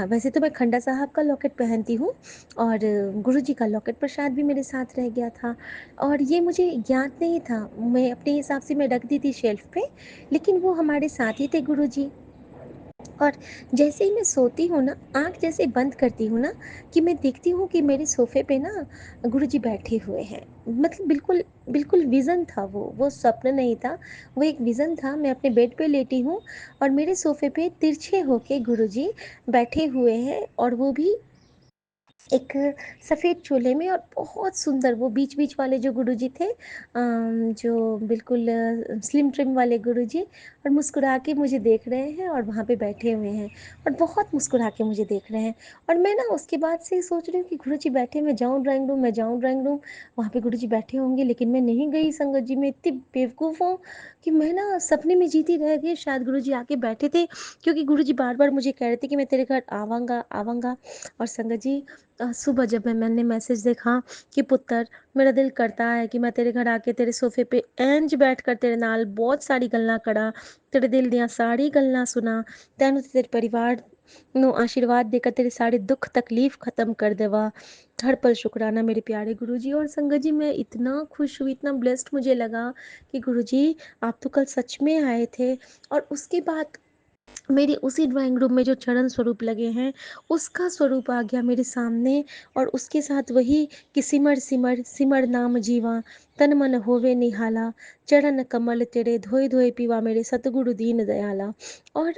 वैसे तो मैं खंडा साहब का लॉकेट पहनती हूँ और गुरुजी का लॉकेट प्रसाद भी मेरे साथ रह गया था, और ये मुझे याद नहीं था। मैं अपने हिसाब से मैं रख दी थी शेल्फ पे, लेकिन वो हमारे साथ ही थे गुरुजी। और जैसे ही मैं सोती हूँ ना, आँख जैसे बंद करती हूँ ना, कि मैं देखती हूँ कि मेरे सोफ़े पे ना गुरुजी बैठे हुए हैं। मतलब बिल्कुल, बिल्कुल विज़न था वो स्वप्न नहीं था, वो एक विज़न था। मैं अपने बेड पे लेटी हूँ और मेरे सोफ़े पे तिरछे होके गुरुजी बैठे हुए हैं, और वो भी एक सफ़ेद चोले में, और बहुत सुंदर वो बीच-बीच वाले जो गुरुजी थे, जो बिल्कुल स्लिम ट्रिम वाले गुरुजी, और मुस्कुरा के मुझे देख रहे हैं और वहाँ पे बैठे हुए हैं, और बहुत मुस्कुरा के मुझे देख रहे हैं। और मैं ना उसके बाद से सोच रही हूँ कि गुरुजी बैठे, मैं जाऊँ ड्राइंग रूम, मैं जाऊँ ड्राइंग रूम, वहाँ पे गुरुजी बैठे होंगे, लेकिन मैं नहीं गई संगत जी। मैं इतनी बेवकूफ़ हूँ कि मैं ना सपने में जीती रह गई, शायद गुरुजी आके बैठे थे, क्योंकि गुरुजी बार-बार मुझे कह रहे थे कि मैं तेरे घर आवांगा, आवांगा। और संगत जी, सुबह जब मैंने मैसेज देखा कि पुत्तर, मेरा दिल करता है कि मैं तेरे घर आके तेरे सोफे पे इंज बैठ कर तेरे नाल बहुत सारी गल्लां करा, तेरे दिल दियां सारी गल्लां सुना, तैनू ते तेरे परिवार ਨੂੰ आशीर्वाद देकर तेरे सारे दुख तकलीफ ख़त्म कर देवा। हर पल शुक्राना मेरे प्यारे गुरुजी। और संगत जी, मैं इतना खुश हुई, इतना ब्लेस्ड मुझे लगा कि गुरुजी, आप तो कल सच में आए थे। और उसके बाद मेरे उसी ड्राइंग रूम में जो चरण स्वरूप लगे हैं, उसका स्वरूप आ गया मेरे सामने, और उसके साथ वही कि सिमर सिमर सिमर नाम जीवा, तन मन होवे निहाला, चरण कमल तेरे धोए धोए पीवा, मेरे सतगुरु दीन दयाला। और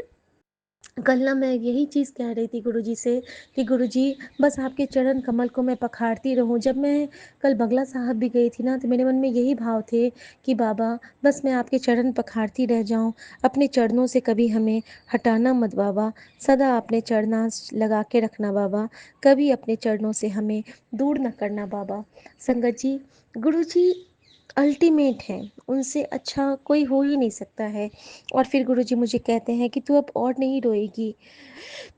कल ना मैं यही चीज़ कह रही थी गुरुजी से कि गुरुजी, बस आपके चरण कमल को मैं पखारती रहूं। जब मैं कल बगला साहब भी गई थी ना, तो मेरे मन में यही भाव थे कि बाबा, बस मैं आपके चरण पखारती रह जाऊं, अपने चरणों से कभी हमें हटाना मत बाबा, सदा अपने चरना लगा के रखना बाबा, कभी अपने चरणों से हमें दूर न करना बाबा। संगत जी, गुरुजी अल्टीमेट है, उनसे अच्छा कोई हो ही नहीं सकता है। और फिर गुरुजी मुझे कहते हैं कि तू अब और नहीं रोएगी,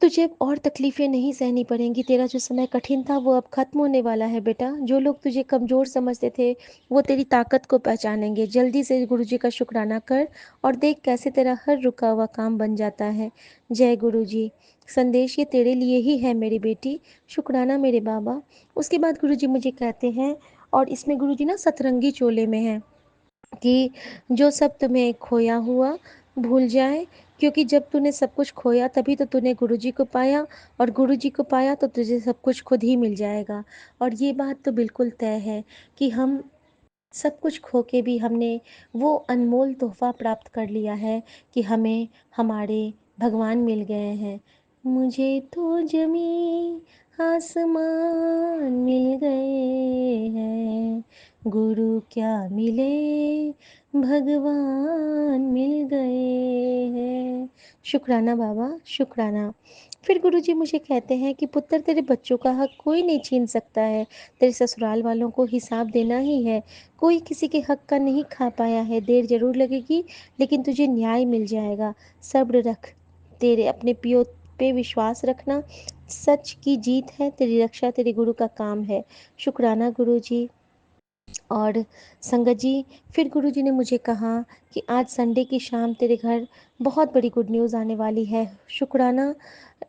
तुझे अब और तकलीफ़ें नहीं सहनी पड़ेंगी, तेरा जो समय कठिन था वो अब ख़त्म होने वाला है बेटा। जो लोग तुझे कमज़ोर समझते थे, वो तेरी ताकत को पहचानेंगे। जल्दी से गुरुजी का शुक्राना कर और देख कैसे तेरा हर रुका हुआ काम बन जाता है। जय गुरुजी। संदेश ये तेरे लिए ही है मेरी बेटी, शुक्राना मेरे बाबा। उसके बाद गुरुजी मुझे कहते हैं, और इसमें गुरुजी ना सतरंगी चोले में हैं, कि जो सब तुम्हें खोया हुआ भूल जाए, क्योंकि जब तूने सब कुछ खोया तभी तो तूने गुरुजी को पाया, और गुरुजी को पाया तो तुझे सब कुछ खुद ही मिल जाएगा। और ये बात तो बिल्कुल तय है कि हम सब कुछ खो के भी हमने वो अनमोल तोहफ़ा प्राप्त कर लिया है कि हमें हमारे भगवान मिल गए हैं। मुझे तो ज़मीं आसमान मिल गए हैं, गुरु क्या मिले भगवान मिल गए हैं। शुक्राना बाबा, शुक्राना। फिर गुरुजी मुझे कहते हैं कि पुत्र, तेरे बच्चों का हक कोई नहीं छीन सकता है, तेरे ससुराल वालों को हिसाब देना ही है। कोई किसी के हक का नहीं खा पाया है, देर ज़रूर लगेगी लेकिन तुझे न्याय मिल जाएगा। सब्र रख, तेरे अपने पियो पे विश्वास रखना, सच की जीत है, तेरी रक्षा तेरे गुरु का काम है। शुक्राना गुरुजी। और संगत जी, फिर गुरुजी ने मुझे कहा कि आज संडे की शाम तेरे घर बहुत बड़ी गुड न्यूज़ आने वाली है। शुक्राना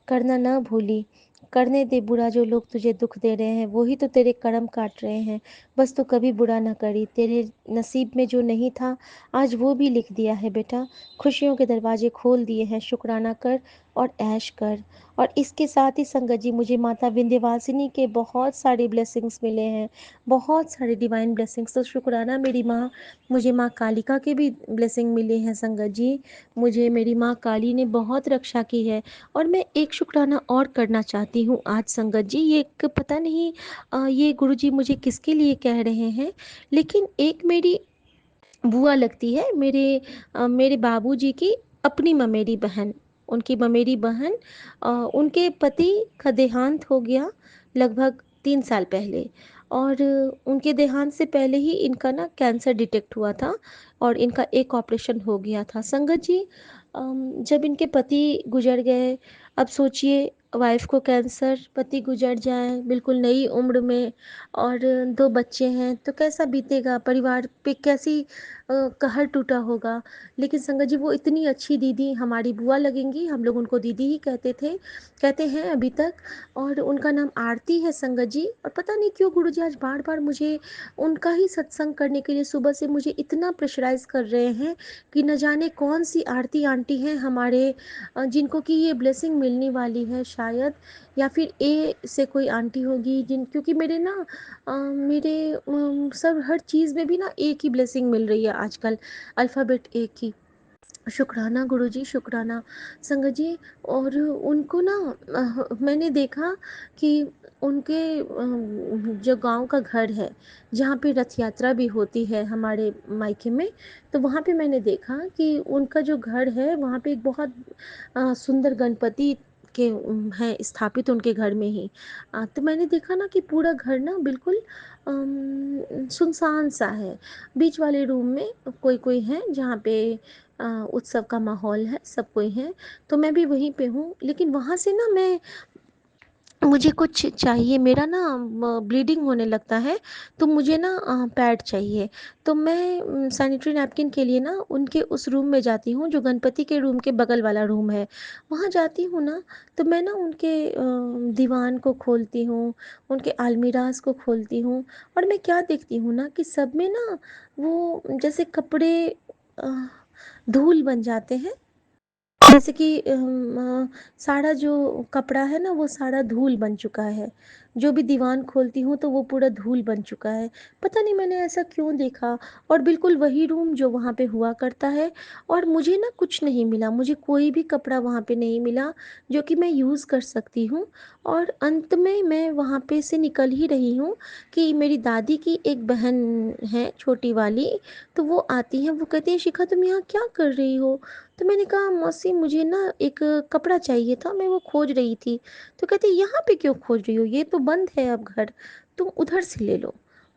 करना ना भूली, करने दे बुरा, जो लोग तुझे दुख दे रहे हैं वो ही तो तेरे कर्म काट रहे हैं। बस तू कभी बुरा ना करी, तेरे नसीब में जो नहीं था आज वो भी लिख दिया है बेटा। खुशियों के दरवाजे खोल दिए हैं, शुक्राना कर और ऐश कर। और इसके साथ ही संगत जी, मुझे माता विंध्यवासिनी के बहुत सारे ब्लेसिंग्स मिले हैं, बहुत सारे डिवाइन ब्लेसिंग्स। तो शुक्राना मेरी माँ, मुझे माँ कालिका के भी ब्लेसिंग मिले हैं संगत जी। मुझे मेरी माँ काली ने बहुत रक्षा की है। और मैं एक शुक्राना और करना चाहती हूँ आज संगत जी, ये एक पता नहीं ये गुरुजी मुझे किसके लिए कह रहे हैं, लेकिन एक मेरी बुआ लगती है, मेरे बाबूजी की अपनी ममेरी बहन, उनकी ममेरी बहन, उनके पति का देहांत हो गया लगभग 3 साल पहले। और उनके देहांत से पहले ही इनका ना कैंसर डिटेक्ट हुआ था, और इनका एक ऑपरेशन हो गया था संगत जी। जब इनके पति गुजर गए, अब सोचिए, वाइफ़ को कैंसर, पति गुज़र जाएँ बिल्कुल नई उम्र में, और 2 बच्चे हैं, तो कैसा बीतेगा? परिवार पे कैसी कहर टूटा होगा। लेकिन संगत जी, वो इतनी अच्छी दीदी हमारी बुआ लगेंगी, हम लोग उनको दीदी ही कहते थे, कहते हैं अभी तक, और उनका नाम आरती है संगत जी। और पता नहीं क्यों गुरुजी आज बार-बार मुझे उनका ही सत्संग करने के लिए सुबह से मुझे इतना प्रेशराइज़ कर रहे हैं कि न जाने कौन-सी आरती आंटी हैं हमारे, जिनको कि ये ब्लेसिंग मिलने वाली है शायद, या फिर ए से कोई आंटी होगी, जिन क्योंकि मेरे ना मेरे सब हर चीज़ में भी ना ए की ब्लेसिंग मिल रही है आजकल, अल्फ़ाबेट ए की। शुक्राना गुरुजी, शुक्राना संगत जी। और उनको ना मैंने देखा कि उनके जो गांव का घर है, जहाँ पे रथ यात्रा भी होती है हमारे मायके में, तो वहाँ पे मैंने देखा कि उनका जो घर है वहाँ पे एक बहुत सुंदर गणपति के हैं स्थापित उनके घर में ही। तो मैंने देखा ना कि पूरा घर ना बिल्कुल सुनसान सा है। बीच वाले रूम में कोई कोई है जहाँ पे उत्सव का माहौल है, सब कोई है, तो मैं भी वहीं पे हूँ। लेकिन वहाँ से ना मुझे कुछ चाहिए, मेरा ना ब्लीडिंग होने लगता है, तो मुझे ना पैड चाहिए। तो मैं सैनिटरी नैपकिन के लिए ना उनके उस रूम में जाती हूँ, जो गणपति के रूम के बगल वाला रूम है। वहाँ जाती हूँ ना, तो मैं ना उनके दीवान को खोलती हूँ, उनके अलमीराज़ को खोलती हूँ, और मैं क्या देखती हूँ ना कि सब में ना वो जैसे कपड़े अ, धूल बन जाते हैं। जैसे कि सारा जो कपड़ा है ना वो सारा धूल बन चुका है। जो भी दीवान खोलती हूँ तो वो पूरा धूल बन चुका है। पता नहीं मैंने ऐसा क्यों देखा, और बिल्कुल वही रूम जो वहाँ पे हुआ करता है, और मुझे ना कुछ नहीं मिला, मुझे कोई भी कपड़ा वहाँ पे नहीं मिला जो कि मैं यूज़ कर सकती हूँ। और अंत में मैं वहाँ पे से निकल ही रही हूँ कि मेरी दादी की एक बहन है छोटी वाली, तो वो आती हैं, वो कहती हैं, शिखा तुम यहाँ क्या कर रही हो? तो मैंने कहा मौसी मुझे ना एक कपड़ा चाहिए था, मैं वो खोज रही थी। तो कहती यहाँ पे क्यों खोज रही हो, ये तो बंद है अब घर, तुम उधर से ले लो।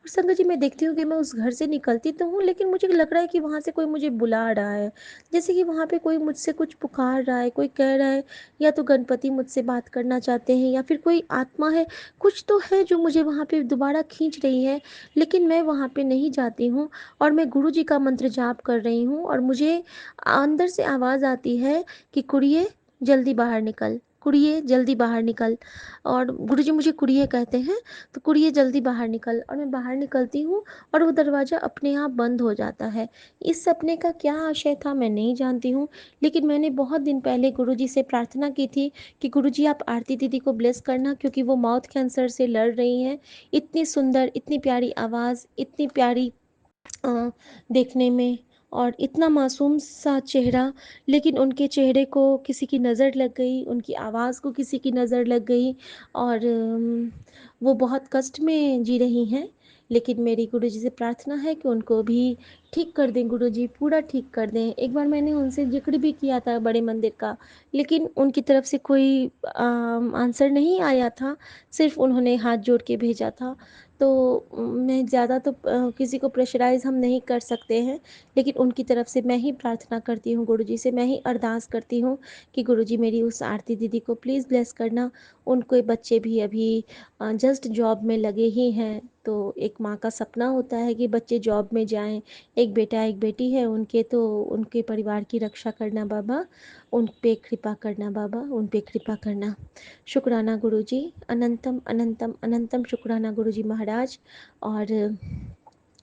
और संगत जी, मैं देखती हूँ कि मैं उस घर से निकलती तो हूँ, लेकिन मुझे लग रहा है कि वहाँ से कोई मुझे बुला रहा है, जैसे कि वहाँ पे कोई मुझसे कुछ पुकार रहा है, कोई कह रहा है या तो गणपति मुझसे बात करना चाहते हैं या फिर कोई आत्मा है, कुछ तो है जो मुझे वहाँ पे दोबारा खींच रही है। लेकिन मैं वहाँ पे नहीं जाती हूँ, और मैं गुरु जी का मंत्र जाप कर रही हूँ, और मुझे अंदर से आवाज़ आती है कि कुड़िए जल्दी बाहर निकल, कुड़िए जल्दी बाहर निकल। और गुरुजी मुझे कुड़िए कहते हैं, तो कुड़िए जल्दी बाहर निकल, और मैं बाहर निकलती हूँ, और वो दरवाज़ा अपने आप बंद हो जाता है। इस सपने का क्या आशय था मैं नहीं जानती हूँ, लेकिन मैंने बहुत दिन पहले गुरुजी से प्रार्थना की थी कि गुरुजी आप आरती दीदी को ब्लेस करना, क्योंकि वो माउथ कैंसर से लड़ रही हैं। इतनी सुंदर, इतनी प्यारी आवाज़, इतनी प्यारी देखने में, और इतना मासूम सा चेहरा, लेकिन उनके चेहरे को किसी की नज़र लग गई, उनकी आवाज़ को किसी की नज़र लग गई, और वो बहुत कष्ट में जी रही हैं। लेकिन मेरी गुरुजी से प्रार्थना है कि उनको भी ठीक कर दें गुरुजी, पूरा ठीक कर दें। एक बार मैंने उनसे जिक्र भी किया था बड़े मंदिर का, लेकिन उनकी तरफ से कोई आंसर नहीं आया था, सिर्फ उन्होंने हाथ जोड़ के भेजा था। तो मैं ज़्यादा तो किसी को प्रेशराइज़ हम नहीं कर सकते हैं, लेकिन उनकी तरफ से मैं ही प्रार्थना करती हूँ गुरुजी से, मैं ही अरदास करती हूँ कि गुरुजी मेरी उस आरती दीदी को प्लीज़ ब्लेस करना। उनके बच्चे भी अभी जस्ट जॉब में लगे ही हैं, तो एक माँ का सपना होता है कि बच्चे जॉब में जाएँ। एक बेटा एक बेटी है उनके, तो उनके परिवार की रक्षा करना बाबा, उन पे कृपा करना बाबा, उन पे कृपा करना। शुक्राना गुरुजी, अनंतम अनंतम अनंतम शुक्राना गुरुजी महाराज। और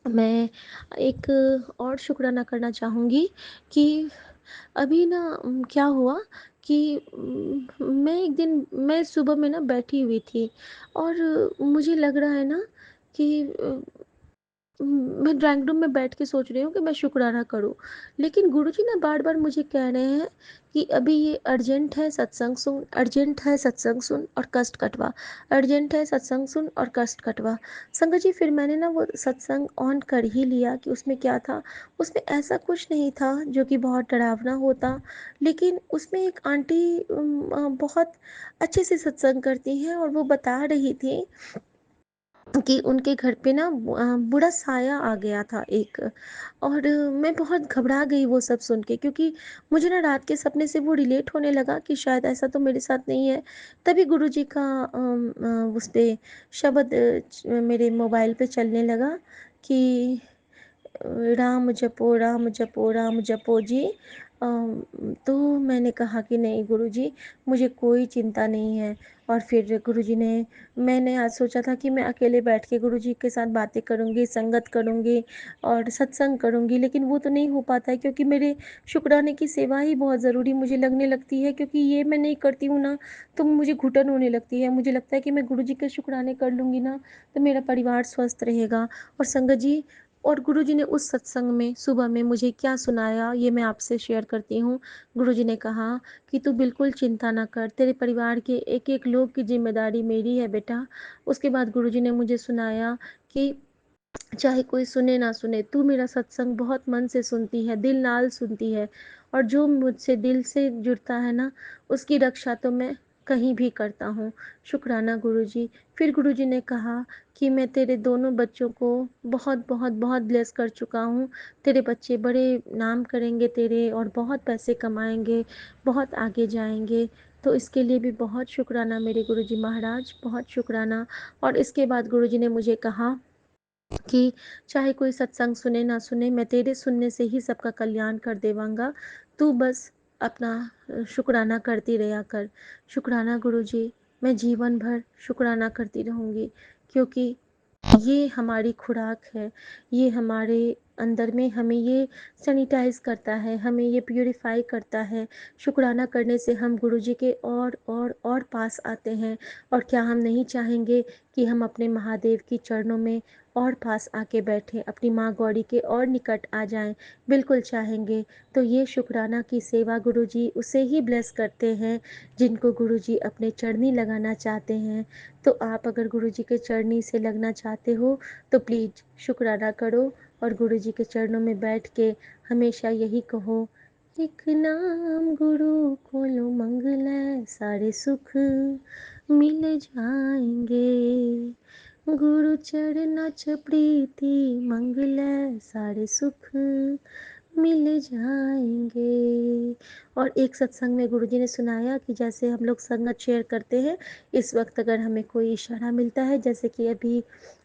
मैं एक और शुक्राना करना चाहूँगी कि अभी ना क्या हुआ कि मैं एक दिन, मैं सुबह में ना बैठी हुई थी, और मुझे लग रहा है ना कि मैं ड्राइंग रूम में बैठ के सोच रही हूँ कि मैं शुक्राना करूँ, लेकिन गुरुजी ना बार-बार मुझे कह रहे हैं कि अभी ये अर्जेंट है, सत्संग सुन, अर्जेंट है सत्संग सुन और कष्ट कटवा, अर्जेंट है सत्संग सुन और कष्ट कटवा। संगत जी, फिर मैंने ना वो सत्संग ऑन कर ही लिया कि उसमें क्या था, उसमें ऐसा कुछ नहीं था जो कि बहुत डरावना होता, लेकिन उसमें एक आंटी बहुत अच्छे से सत्संग करती हैं, और वो बता रही थी कि उनके घर पे ना बुरा साया आ गया था एक। और मैं बहुत घबरा गई वो सब सुन के, क्योंकि मुझे ना रात के सपने से वो रिलेट होने लगा कि शायद ऐसा तो मेरे साथ नहीं है। तभी गुरुजी का उस पे शब्द मेरे मोबाइल पे चलने लगा कि राम जपो राम जपो राम जपो जी। तो मैंने कहा कि नहीं गुरुजी, मुझे कोई चिंता नहीं है। और फिर गुरुजी ने, मैंने आज सोचा था कि मैं अकेले बैठ के गुरुजी के साथ बातें करूँगी, संगत करूँगी और सत्संग करूँगी, लेकिन वो तो नहीं हो पाता है, क्योंकि मेरे शुक्राने की सेवा ही बहुत ज़रूरी मुझे लगने लगती है। क्योंकि ये मैं नहीं करती हूँ ना, तो मुझे घुटन होने लगती है। मुझे लगता है कि मैं गुरुजी के शुक्राने कर लूँगी ना, तो मेरा परिवार स्वस्थ रहेगा। और संगत जी, और गुरुजी ने उस सत्संग में सुबह में मुझे क्या सुनाया, ये मैं आपसे शेयर करती हूँ। गुरुजी ने कहा कि तू बिल्कुल चिंता ना कर, तेरे परिवार के एक एक लोग की जिम्मेदारी मेरी है बेटा। उसके बाद गुरुजी ने मुझे सुनाया कि चाहे कोई सुने ना सुने, तू मेरा सत्संग बहुत मन से सुनती है, दिल नाल सुनती है, और जो मुझसे दिल से जुड़ता है ना, उसकी रक्षा तो मैं कहीं भी करता हूँ। शुक्राना गुरुजी। फिर गुरुजी ने कहा कि मैं तेरे दोनों बच्चों को बहुत बहुत बहुत ब्लेस कर चुका हूँ। तेरे बच्चे बड़े नाम करेंगे तेरे, और बहुत पैसे कमाएंगे, बहुत आगे जाएंगे। तो इसके लिए भी बहुत शुक्राना मेरे गुरुजी महाराज, बहुत शुक्राना। और इसके बाद गुरुजी ने मुझे कहा कि चाहे कोई सत्संग सुने ना सुने, मैं तेरे सुनने से ही सबका कल्याण कर देवांगा। तू बस अपना शुक्राना करती रहा कर। शुक्राना गुरुजी, मैं जीवन भर शुक्राना करती रहूँगी, क्योंकि ये हमारी खुराक है। ये हमारे अंदर में हमें ये सैनिटाइज करता है, हमें ये प्यूरिफाई करता है। शुक्राना करने से हम गुरुजी के और पास आते हैं। और क्या हम नहीं चाहेंगे कि हम अपने महादेव की चरणों में और पास आके बैठें, अपनी माँ गौरी के और निकट आ जाएं? बिल्कुल चाहेंगे। तो ये शुक्राना की सेवा गुरुजी उसे ही ब्लेस करते हैं जिनको गुरुजी अपने चरनी लगाना चाहते हैं। तो आप अगर गुरुजी के चरनी से लगना चाहते हो, तो प्लीज़ शुक्राना करो और गुरुजी के चरणों में बैठ के हमेशा यही कहो, एक नाम गुरु को लो मंगल सारे सुख मिल जाएंगे। गुरु चरनाच प्रीति मंगल सारे सुख मिल जाएंगे। और एक सत्संग में गुरुजी ने सुनाया कि जैसे हम लोग संगत शेयर करते हैं, इस वक्त अगर हमें कोई इशारा मिलता है, जैसे कि अभी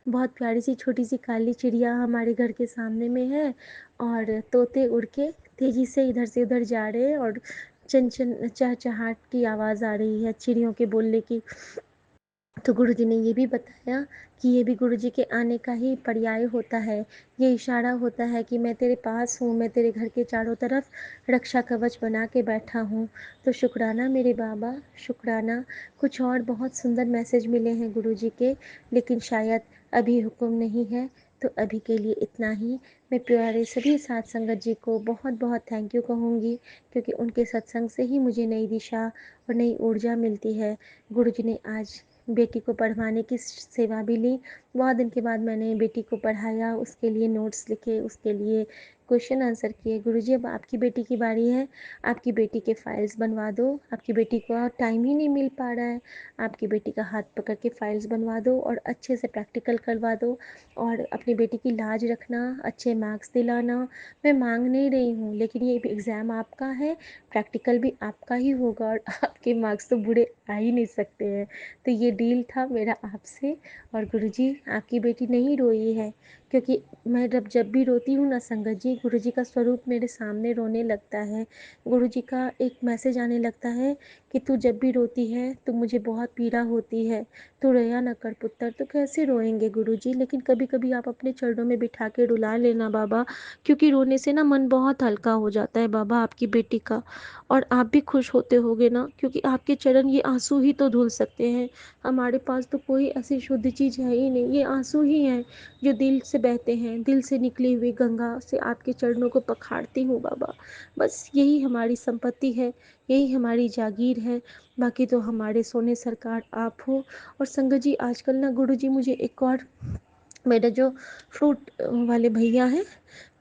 बहुत प्यारी सी छोटी सी काली चिड़िया हमारे घर के सामने में है, और तोते उड़ के तेजी से इधर से उधर जा रहे हैं, और चन चहचहाट की आवाज़ आ रही है चिड़ियों के बोलने की। तो गुरुजी ने ये भी बताया कि ये भी गुरुजी के आने का ही पर्याय होता है। ये इशारा होता है कि मैं तेरे पास हूँ, मैं तेरे घर के चारों तरफ रक्षा कवच बना के बैठा हूँ। तो शुक्राना मेरे बाबा, शुक्राना। कुछ और बहुत सुंदर मैसेज मिले हैं गुरुजी के, लेकिन शायद अभी हुक्म नहीं है, तो अभी के लिए इतना ही। मैं प्यारे सभी साथ संगत जी को बहुत बहुत थैंक यू कहूँगी, क्योंकि उनके सत्संग से ही मुझे नई दिशा और नई ऊर्जा मिलती है। गुरुजी ने आज बेटी को पढ़वाने की सेवा भी ली। बहुत दिन के बाद मैंने बेटी को पढ़ाया, उसके लिए नोट्स लिखे, उसके लिए क्वेश्चन आंसर किए। गुरुजी, अब आपकी बेटी की बारी है, आपकी बेटी के फाइल्स बनवा दो। आपकी बेटी को टाइम ही नहीं मिल पा रहा है, आपकी बेटी का हाथ पकड़ के फाइल्स बनवा दो और अच्छे से प्रैक्टिकल करवा दो। और अपनी बेटी की लाज रखना, अच्छे मार्क्स दिलाना। मैं मांग नहीं रही हूँ, लेकिन ये एग्ज़ाम आपका है, प्रैक्टिकल भी आपका ही होगा, और आपके मार्क्स तो बुरे आ ही नहीं सकते हैं। तो ये डील था मेरा आपसे। और गुरुजी, आपकी बेटी नहीं रोई है, क्योंकि मैं जब भी रोती हूँ ना संगत जी, गुरुजी का स्वरूप मेरे सामने रोने लगता है। गुरुजी का एक मैसेज आने लगता है कि तू जब भी रोती है तो मुझे बहुत पीड़ा होती है, तू रोया न कर पुत्र। तो कैसे रोएंगे गुरुजी, लेकिन कभी कभी आप अपने चरणों में बिठा के रुला लेना बाबा, क्योंकि रोने से ना मन बहुत हल्का हो जाता है बाबा आपकी बेटी का। और आप भी खुश होते होगे ना, क्योंकि आपके चरण ये आंसू ही तो धुल सकते हैं। हमारे पास तो कोई ऐसी शुद्ध चीज़ है ही नहीं, ये आंसू ही हैं जो दिल से बहते हैं। दिल से निकली हुई गंगा से आपके चरणों को पखाड़ती हूँ बाबा। बस यही हमारी संपत्ति है, यही हमारी जागीर है। बाकी तो हमारे सोने सरकार आप हो। और संगत जी, आजकल ना गुरु जी मुझे एक और, मेरे जो फ्रूट वाले भैया हैं,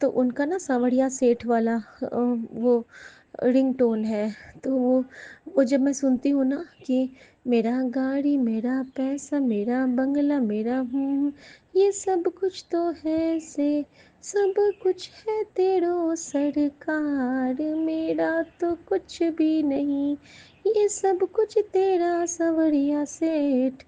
तो उनका ना सांवरिया सेठ वाला वो रिंगटोन है। तो वो जब मैं सुनती हूँ ना कि मेरा गाड़ी मेरा पैसा मेरा बंगला मेरा ये सब कुछ तो है से, सब कुछ है तेरो सरकार, मेरा तो कुछ भी नहीं, ये सब कुछ तेरा सवरिया सेठ,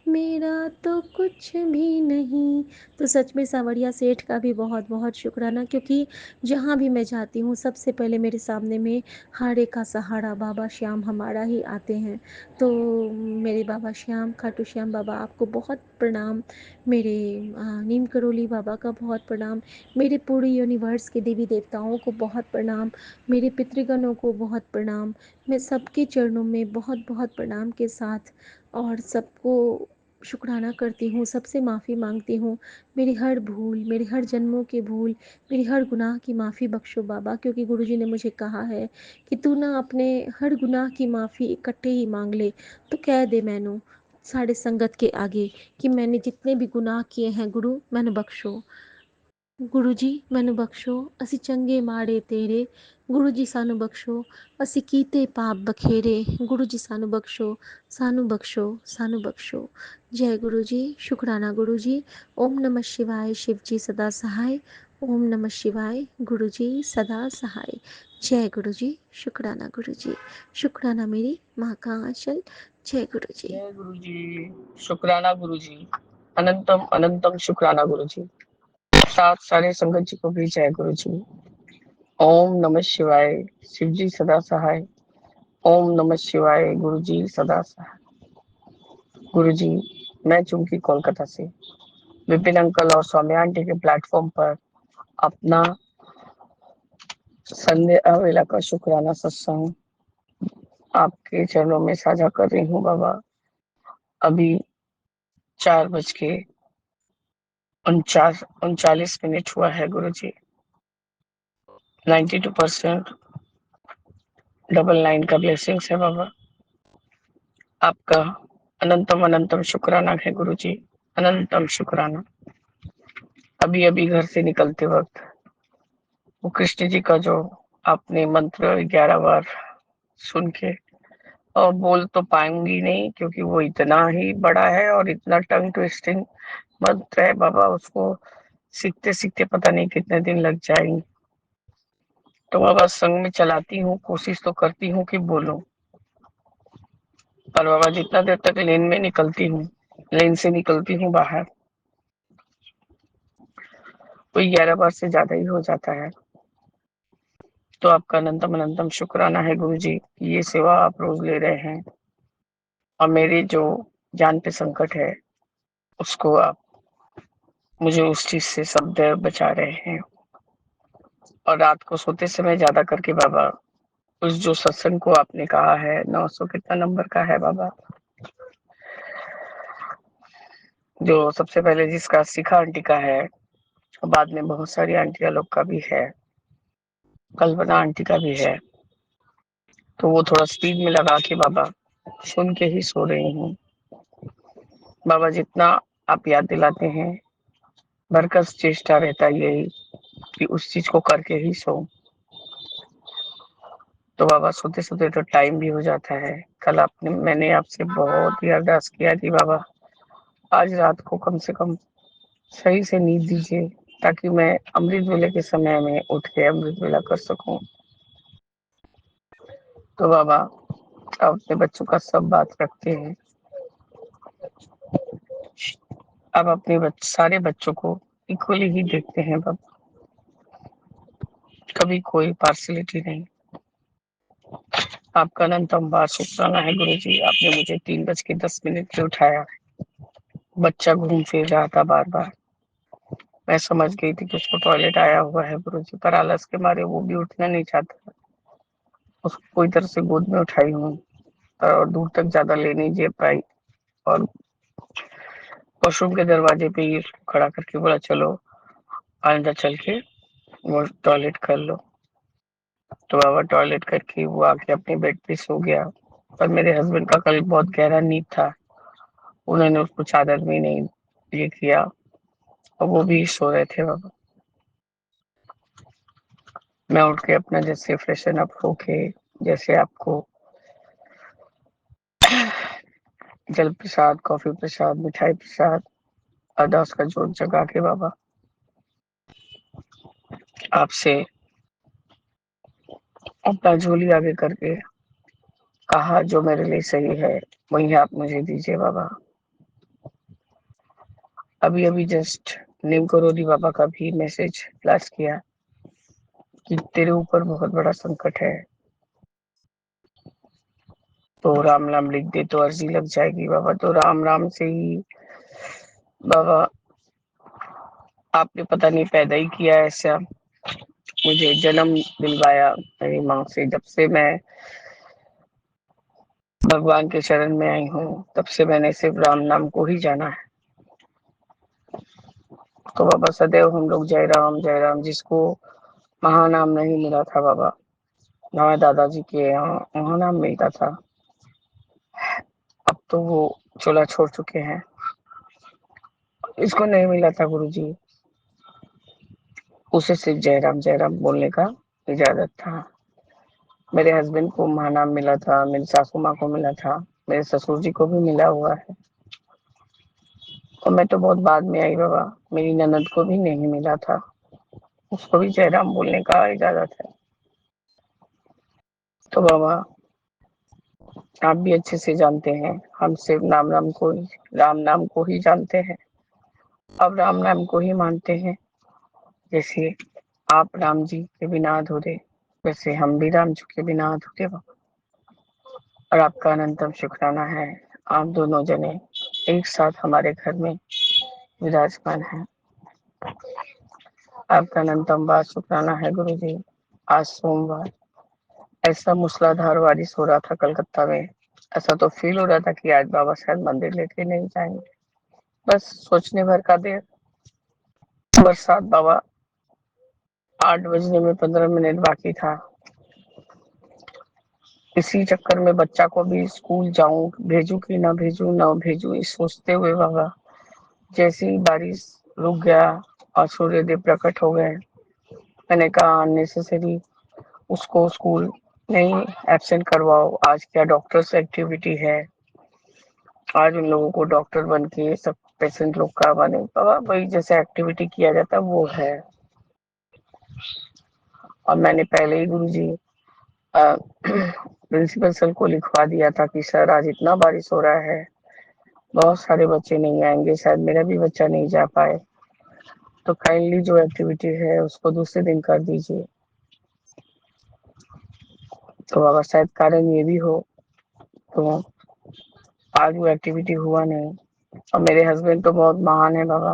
मेरा तो कुछ भी नहीं। तो सच में सावरिया सेठ का भी बहुत बहुत शुक्राना, क्योंकि जहाँ भी मैं जाती हूँ सबसे पहले मेरे सामने में हारे का सहारा बाबा श्याम हमारा ही आते हैं। तो मेरे बाबा श्याम, खाटू श्याम बाबा, आपको बहुत प्रणाम। मेरे नीम करोली बाबा का बहुत प्रणाम। मेरे पूरे यूनिवर्स के देवी देवताओं को बहुत प्रणाम। मेरे पितृगणों को बहुत प्रणाम। मैं सबके चरणों में बहुत बहुत प्रणाम के साथ और सबको शुक्राना करती हूँ, सबसे माफ़ी मांगती हूँ। मेरी हर भूल, मेरी हर जन्मों की भूल, मेरी हर गुनाह की माफ़ी बख्शो बाबा, क्योंकि गुरुजी ने मुझे कहा है कि तू ना अपने हर गुनाह की माफ़ी इकट्ठे ही मांग ले। तो कह दे मैनू साढ़े संगत के आगे कि मैंने जितने भी गुनाह किए हैं गुरु मैनू बख्शो। गुरु जी मैनू बख्शो, असी चंगे माड़े तेरे, गुरु जी सानू बख्शो, असी कीते पाप बखेरे, गुरु जी सानू बख्शो, सानू बख्शो, सानू बख्शो। जय गुरु जी, शुक्राना गुरु जी। ओम नमः शिवाय, शिव जी सदा सहाय। ओम नमः शिवाय, गुरु जी सदा सहाय। जय गुरु जी, शुक्राना गुरु जी, शुक्राना मेरी माँ का आंचल। जय गुरु जी।
जय गुरु जी, शुक्राना गुरु जी, अनंतम अनंतम शुक्राना गुरु जी। साथ सारे संगत जी को भी जय गुरु जी। ओम नमः शिवाय, शिव जी सदा सहाय। ओम नमः शिवाय, गुरु जी सदा सहाय। गुरु जी, मैं चुमकी कोलकाता से विपिन अंकल और सौम्या आंटी के प्लेटफॉर्म पर अपना संध्या वेला का शुक्राना सत्संग आपके चरणों में साझा कर रही हूँ बाबा। अभी 4:39 हुआ है गुरु जी। 92% डबल 9 का ब्लेसिंग्स है बाबा। आपका अनंतम अनंतम शुक्राना है गुरु जी, अनंतम शुक्राना। अभी अभी घर से निकलते वक्त वो कृष्ण जी का जो आपने मंत्र 11 बार सुन के, और बोल तो पाऊंगी नहीं क्योंकि वो इतना ही बड़ा है और इतना टंग ट्विस्टिंग मंत्र है बाबा, उसको सीखते सीखते पता नहीं कितने दिन लग जाएंगे। तो बाबा संग में चलाती हूँ, कोशिश तो करती हूँ कि बोलूं, पर बाबा जितना देर तक लेन में निकलती हूँ, लेन से निकलती हूँ बाहर, कोई 11 बार से ज्यादा ही हो जाता है। तो आपका अनंतम अनंतम शुक्राना है गुरु जी, ये सेवा आप रोज ले रहे हैं और मेरी जो जान पे संकट है उसको आप मुझे उस चीज से सब देर बचा रहे हैं। और रात को सोते समय ज्यादा करके बाबा उस जो सत्संग को आपने कहा है 900 कितना नंबर का है बाबा, जो सबसे पहले जिसका शिखा आंटी का है, बाद में बहुत सारी आंटियां लोग का भी है, कल्पना आंटी का भी है, तो वो थोड़ा स्पीड में लगा के बाबा सुन के ही सो रही हूँ। बाबा जितना आप याद दिलाते हैं बरकस चेष्टा रहता है यही कि उस चीज को करके ही सो। तो बाबा सोते सोते तो टाइम भी हो जाता है। कल मैंने आपसे बहुत ही अरदास किया कि बाबा आज रात को कम से कम सही से नींद दीजिए ताकि मैं अमृत वेले के समय में उठ के अमृत वेला कर सकूं। तो बाबा आप अपने बच्चों का सब बात रखते हैं, आप अपने सारे बच्चों को इक्वली ही देखते हैं बाबा, कभी कोई पार्सलिटी नहीं। आपका अनंतम बार शुक्राना है गुरु जी, आपने मुझे 3:10 पे उठाया। बच्चा घूम फिर रहा था बार बार, मैं समझ गई थी कि उसको टॉयलेट आया हुआ है गुरु जी, पर आलस के मारे वो भी उठना नहीं चाहता। उसको कोई तरह से गोद में उठाई हूँ और दूर तक ज्यादा ले नहीं जा पाई, और वॉशरूम के दरवाजे पे ही उसको खड़ा करके बोला चलो अंदर चल के वो टॉयलेट कर लो। तो बाबा टॉयलेट करके वो आके अपने बेड पे सो गया। पर मेरे हस्बैंड का कल बहुत गहरा नींद था, उन्होंने उसको चादर में नहीं ये किया और वो भी सो रहे थे बाबा। मैं उठ के अपना जैसे फ्रेशन अप होके, जैसे आपको जल प्रसाद, कॉफी प्रसाद, मिठाई प्रसाद, अरदास का जोत जगा के बाबा आपसे अपना झोली आगे करके कहा, जो मेरे लिए सही है वही आप मुझे दीजिए बाबा। अभी अभी जस्ट नीम करोली बाबा का भी मैसेज फ्लैश किया कि तेरे ऊपर बहुत बड़ा संकट है, तो राम नाम लिख दे तो अर्जी लग जाएगी बाबा। तो राम राम से ही बाबा आपने पता नहीं पैदा ही किया ऐसा, मुझे जन्म दिलवाया मेरी माँ से। जब से मैं भगवान के शरण में आई हूँ तब से मैंने सिर्फ राम नाम को ही जाना है। तो बाबा सदैव हम लोग जय राम, जिसको महानाम नहीं मिला था बाबा, हमारे दादाजी के यहाँ महानाम मिलता था, अब तो वो चोला छोड़ चुके हैं, इसको नहीं मिला था गुरुजी, उसे सिर्फ जय राम बोलने का इजाजत था। मेरे हस्बैंड को महानाम मिला था, मेरी सासू माँ को मिला था, मेरे ससुर जी को भी मिला हुआ है, और मैं तो बहुत बाद में आई बाबा, मेरी ननद को भी नहीं मिला था, उसको भी जयराम बोलने का इजाजत है। तो बाबा आप भी अच्छे से जानते हैं, हम सिर्फ राम नाम को ही जानते हैं, अब राम नाम को ही मानते हैं। जैसे आप राम जी के बिना अधूरे, वैसे हम भी राम जी के बिना अधूरे बाबा। और आपका अनंतम शुक्राना है, आप दोनों जने एक साथ हमारे घर में विराजमान है। आपका अनंतम बार शुक्राना है गुरु जी। आज सोमवार, ऐसा मूसलाधार बारिश हो रहा था कलकत्ता में, ऐसा तो फील हो रहा था कि आज बाबा शायद मंदिर लेके नहीं जाएंगे। बस सोचने भर का देर, बरसात बाबा 8 बजने में 15 मिनट बाकी था। इसी चक्कर में बच्चा को भी स्कूल जाऊं, भेजू कि ना भेजू, ना भेजू, इस सोचते हुए बाबा जैसे ही बारिश रुक गया और सूर्यदेव प्रकट हो गए, मैंने कहा अननेसेसरी उसको स्कूल नहीं एब्सेंट करवाओ, आज क्या डॉक्टर्स एक्टिविटी है, आज उन लोगों को डॉक्टर बन के सब पेशेंट लोग का बने बाबा, वही जैसे एक्टिविटी किया जाता है वो है। और मैंने पहले ही गुरुजी प्रिंसिपल सर को लिखवा दिया था कि सर आज इतना बारिश हो रहा है, बहुत सारे बच्चे नहीं आएंगे, शायद मेरा भी बच्चा नहीं जा पाए, तो काइंडली जो एक्टिविटी है उसको दूसरे दिन कर दीजिए। तो बाबा शायद कारण ये भी हो, तो आज वो एक्टिविटी हुआ नहीं। और मेरे हस्बैंड तो बहुत महान है बाबा,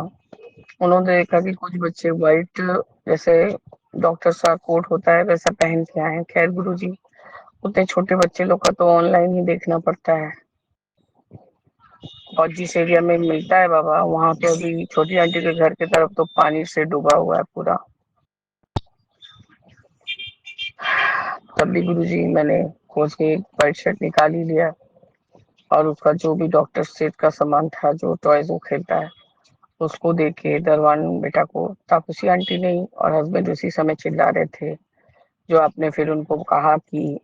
उन्होंने देखा कि कुछ बच्चे व्हाइट जैसे डॉक्टर सा कोट होता है वैसा पहन के आए। खैर गुरुजी उतने छोटे बच्चे लोग का तो ऑनलाइन ही देखना पड़ता है, और जिस एरिया में मिलता है बाबा वहां पे अभी छोटी आंटी के घर की तरफ तो पानी से डूबा हुआ है पूरा। तब भी गुरुजी मैंने खोज के एक व्हाइट शर्ट निकाल ही लिया, और उसका जो भी डॉक्टर सेट का सामान था, जो टॉयज वो खेलता है, उसको देख के दरवान बेटा को, तापसी आंटी नहीं और हस्बैंड उसी समय चिल्ला रहे थे, जो आपने फिर उनको कहा कि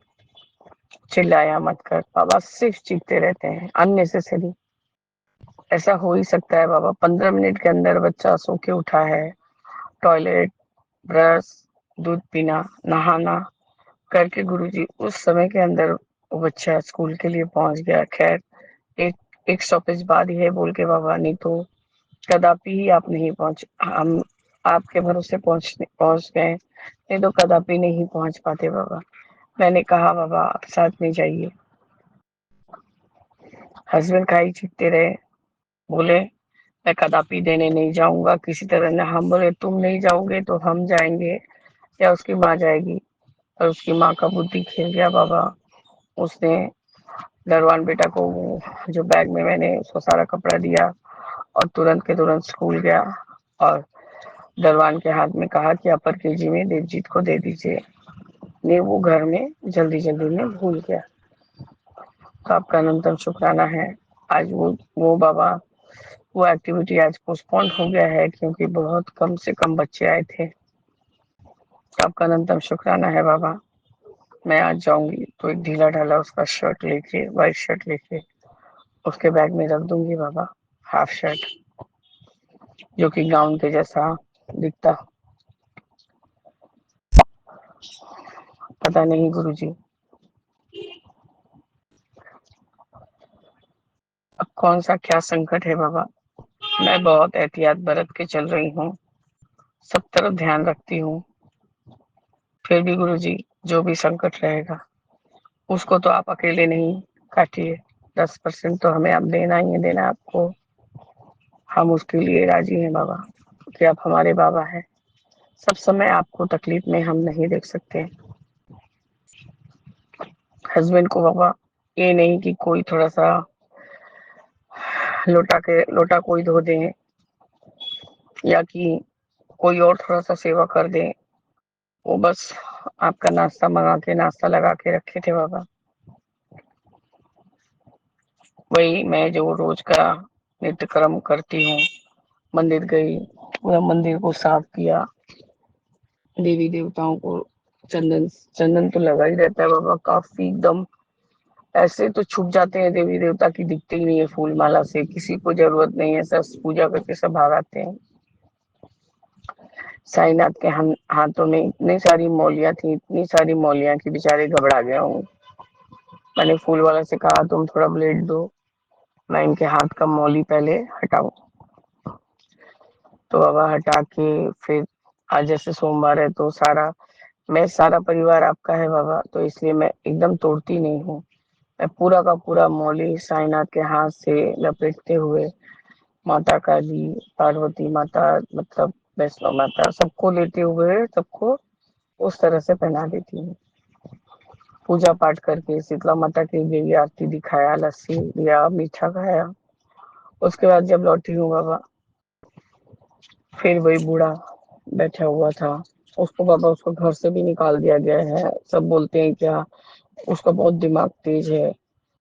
चिल्लाया मत कर। बाबा सिर्फ चीखते रहते हैं अननेसेसरी, ऐसा हो ही सकता है बाबा? 15 मिनट के अंदर बच्चा सो के उठा है, टॉयलेट, ब्रश, दूध पीना, नहाना करके गुरुजी उस समय के अंदर वो बच्चा स्कूल के लिए पहुंच गया। खैर एक एक स्टॉपेज बाद ही है बोल के बाबा, नहीं तो कदापि ही आप नहीं पहुंच, हम आपके भरोसे पहुंच गए, नहीं तो कदापि नहीं पहुंच पाते बाबा। मैंने कहा बाबा आप साथ में जाइए, हस्बैंड का ही चीखते रहे, बोले मैं कदापि देने नहीं जाऊंगा किसी तरह ना। हम बोले तुम नहीं जाओगे तो हम जाएंगे या उसकी माँ जाएगी, और उसकी माँ का बुद्धि खेल गया बाबा। उसने दरवान बेटा को जो बैग में मैंने उसको सारा कपड़ा दिया और तुरंत के तुरंत स्कूल गया, और दरवान के हाथ में कहा कि अपर केजी में देवजीत को दे दीजिए। ने वो घर में जल्दी जल्दी में भूल गया। तो आपका अनंतम शुक्राना है, आज वो बाबा वो एक्टिविटी आज पोस्टपोन्ड हो गया है, क्योंकि बहुत कम से कम बच्चे आए थे। आपका अनंतम शुक्राना है बाबा। मैं आज जाऊंगी तो एक ढीला ढाला उसका शर्ट लेके, व्हाइट शर्ट लेके उसके बैग में रख दूंगी बाबा, हाफ शर्ट जो कि गाउन के जैसा दिखता। पता नहीं गुरुजी अब कौन सा क्या संकट है बाबा। मैं बहुत एहतियात बरत के चल रही हूँ, सब तरफ ध्यान रखती हूँ, फिर भी गुरुजी जो भी संकट रहेगा उसको तो आप अकेले नहीं काटिए। 10% तो हमें अब देना ही है, देना आपको। हम उसके लिए राजी हैं बाबा, क्योंकि आप हमारे बाबा हैं। सब समय आपको तकलीफ में हम नहीं देख सकते। हस्बैंड को बाबा ये नहीं कि कोई थोड़ा सा लोटा कोई धो दे, या कि कोई और थोड़ा सा सेवा कर दे। वो बस आपका नाश्ता मंगा के, नाश्ता लगा के रखे थे बाबा। वही मैं जो रोज का नित्य कर्म करती हूँ, मंदिर गई, पूरा मंदिर को साफ किया, देवी देवताओं को चंदन चंदन तो लगा ही रहता है बाबा, काफी एकदम ऐसे तो छुप जाते हैं देवी देवता की, दिखते ही नहीं है फूल माला से, किसी को जरूरत नहीं है, सब पूजा करके सब भाग आते हैं। साईनाथ के हाथों में इतनी सारी मौलियां थी, इतनी सारी मौलियां कि बेचारे घबरा गया हूँ। मैंने फूल वाला से कहा तुम थोड़ा ब्लेड दो, मैं इनके हाथ का मौली पहले हटाऊं। तो बाबा हटा के फिर आज जैसे सोमवार है तो सारा परिवार आपका है बाबा, तो इसलिए मैं एकदम तोड़ती नहीं हूँ। मैं पूरा का पूरा मौली साईनाथ के हाथ से लपेटते हुए माता काली, पार्वती माता, मतलब वैष्णो माता, सबको लेते हुए सबको उस तरह से पहना देती हूँ। पूजा पाठ करके शीतला माता की देवी आरती दिखाया, लस्सी दिया, मीठा खाया। उसके बाद जब लौटी हूँ बाबा, फिर वही बूढ़ा बैठा हुआ था। उसको बाबा, उसको घर से भी निकाल दिया गया है। सब बोलते हैं क्या उसका बहुत दिमाग तेज है,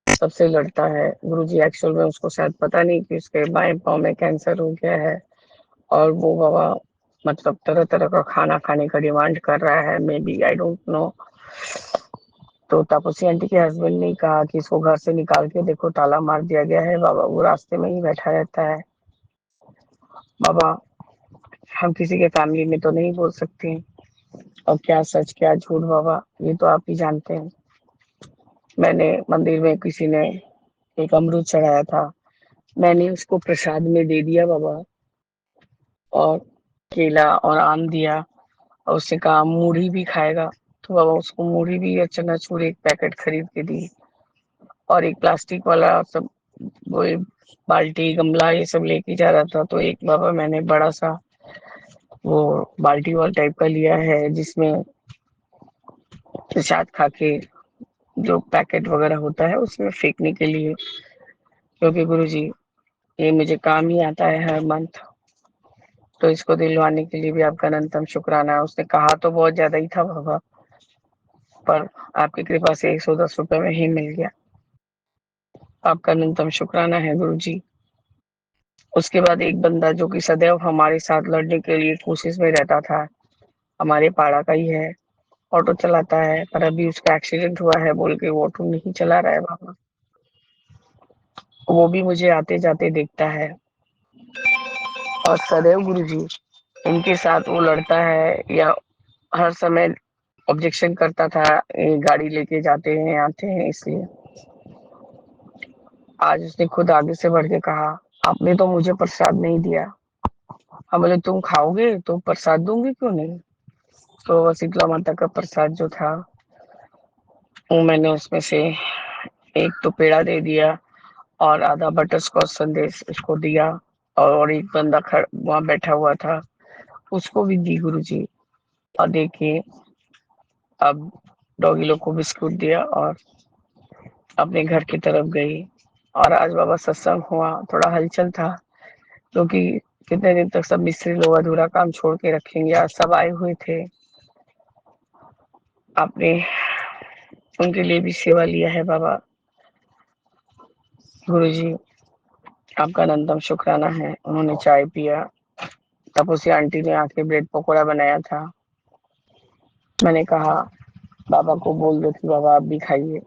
सबसे लड़ता है। गुरुजी एक्चुअल में उसको शायद पता नहीं कि उसके बाएं पाँव में कैंसर हो गया है, और वो बाबा मतलब तरह तरह का खाना खाने का डिमांड कर रहा है, maybe I don't know. तो तापसी आंटी के हस्बैंड ने कहा कि इसको घर से निकाल के देखो, ताला मार दिया गया है बाबा, वो रास्ते में ही बैठा रहता है। बाबा हम किसी के फैमिली में तो नहीं बोल सकते, और क्या सच क्या झूठ बाबा ये तो आप ही जानते हैं। मैंने मंदिर में किसी ने एक अमरूद चढ़ाया था, मैंने उसको प्रसाद में दे दिया बाबा, और केला और आम दिया, और उससे कहा मूढ़ी भी खाएगा। तो बाबा उसको मूढ़ी भी या चनाचूर एक पैकेट खरीद के दी, और एक प्लास्टिक वाला सब वो बाल्टी गमला ये सब लेके जा रहा था। तो एक बाबा मैंने बड़ा सा वो बाल्टी वाल टाइप का लिया है, जिसमें प्रसाद खा के जो पैकेट वगैरह होता है उसमें फेंकने के लिए, क्योंकि गुरुजी ये मुझे काम ही आता है हर मंथ। तो इसको दिलवाने के लिए भी आपका अनंतम शुक्राना है। उसने कहा तो बहुत ज्यादा ही था बाबा, पर आपकी कृपा से 110 रुपए में ही मिल गया। आपका अनंतम शुक्राना है गुरुजी। उसके बाद एक बंदा जो कि सदैव हमारे साथ लड़ने के लिए कोशिश में रहता था, हमारे पाड़ा का ही है, ऑटो चलाता है, पर अभी उसका एक्सीडेंट हुआ है बोल के वो ऑटो नहीं चला रहा है बाबा। वो भी मुझे आते जाते देखता है, और सदैव गुरुजी इनके साथ वो लड़ता है, या हर समय ऑब्जेक्शन करता था, ये गाड़ी लेके जाते हैं आते हैं इसलिए। आज उसने खुद आगे से बढ़ के कहा आपने तो मुझे प्रसाद नहीं दिया। हम बोले तुम खाओगे तो प्रसाद दूंगी क्यों नहीं। तो शीतला माता का प्रसाद जो था वो मैंने उसमें से एक तो पेड़ा दे दिया, और आधा बटर स्कॉच संदेश उसको दिया, और एक बंदा वहां बैठा हुआ था उसको भी दी गुरुजी। और देखिए अब डॉगी लोग को बिस्कुट दिया और अपने घर की तरफ गई। और आज बाबा सत्संग हुआ, थोड़ा हलचल था, क्योंकि कितने दिन तक सब मिस्त्री लोग अधूरा काम छोड़ के रखेंगे, आज सब आए हुए थे। आपने उनके लिए भी सेवा लिया है बाबा। गुरुजी आपका अनंतम शुक्राना है। उन्होंने चाय पिया, तब उसी आंटी ने आके ब्रेड पकौड़ा बनाया था, मैंने कहा बाबा को बोल दो कि बाबा आप भी खाइए।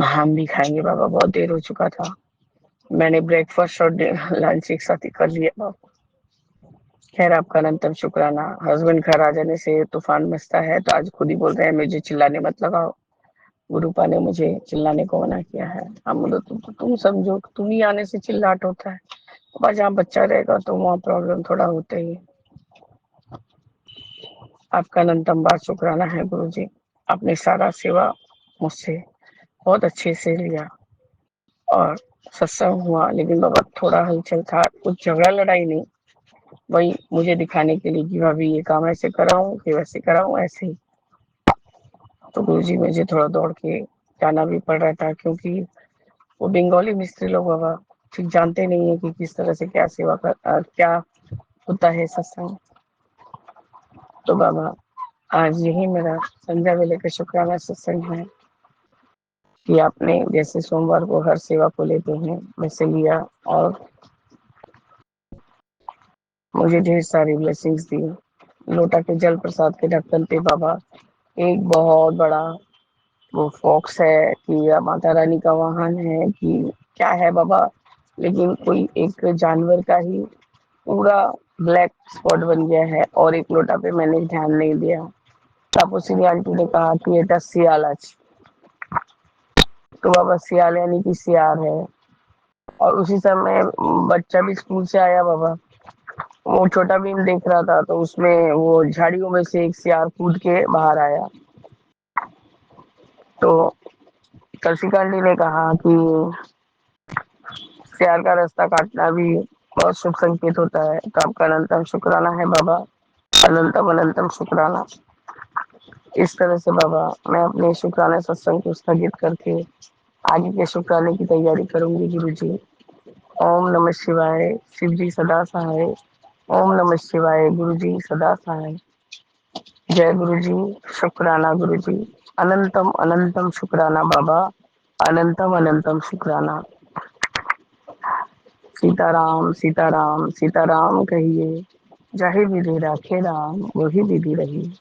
हम भी खाएंगे बाबा, बहुत देर हो चुका था। मैंने ब्रेकफास्ट और लंच एक साथ ही कर लिया बाबा। खैर आपका अनंतम शुक्राना। हस्बैंड घर आ जाने से तूफान मचता है, तो आज खुद ही बोल रहे हैं मुझे चिल्लाने मत लगाओ। गुरुपा ने मुझे चिल्लाने को मना किया है। हम बोलो तुम समझो, तुम ही आने से चिल्लाट होता है। और जहाँ बच्चा रहेगा तो वहाँ प्रॉब्लम थोड़ा होता ही है। आपका अनंतम बार शुक्राना है गुरु जी। आपने सारा सेवा मुझसे बहुत अच्छे से लिया और सत्संग हुआ, लेकिन बाबा थोड़ा हलचल था, कुछ झगड़ा लड़ाई नहीं। वही मुझे दिखाने के लिए कि भाभी ये काम ऐसे कराऊं कि वैसे कराऊं, ऐसे ही। तो गुरु जी मुझे थोड़ा दौड़ के जाना भी पड़ रहा था, क्योंकि वो बंगाली मिस्त्री लोग बाबा ठीक जानते नहीं है कि किस तरह से क्या सेवा क्या होता है सत्संग। तो बाबा आज यही मेरा संध्या वेले का शुक्राना सत्संग है कि आपने जैसे सोमवार को हर सेवा को लेते हैं वैसे लिया और मुझे ढेर सारी ब्लेसिंग्स दी। लोटा के जल प्रसाद के ढक्कन पे बाबा एक बहुत बड़ा वो फॉक्स है कि या माता रानी का वाहन है कि क्या है बाबा, लेकिन कोई एक जानवर का ही पूरा ब्लैक स्पॉट बन गया है और एक लोटा पे मैंने ध्यान नहीं दिया। तापसी आंटी ने कहा कि ये सियाल आज। तो बाबा सियाल यानी कि सियार है। और उसी समय बच्चा भी स्कूल से आया बाबा, वो छोटा भीम देख रहा था, तो उसमें वो झाड़ियों में से एक सियार कूद के बाहर आया। तो कलशिका आंटी ने कहा कि सियार का रास्ता काटना भी बहुत शुभ संकेत होता है। तो आपका अनंतम शुक्राना है बाबा, अनंतम अनंतम शुक्राना। इस तरह से बाबा मैं अपने शुक्राने सत्संग को स्थगित करके आगे के शुक्राने की तैयारी करूंगी गुरु जी। ओम नमः शिवाय। शिव जी सदा सहाय। ओम नमः शिवाय। गुरु जी सदा सहाय। जय गुरु जी। शुक्राना गुरु जी। अनंतम अनंतम शुक्राना बाबा, अनंतम अनंतम शुक्राना। सीताराम सीताराम सीताराम कहिए, जाहि विधि राखे राम वही विधि रही।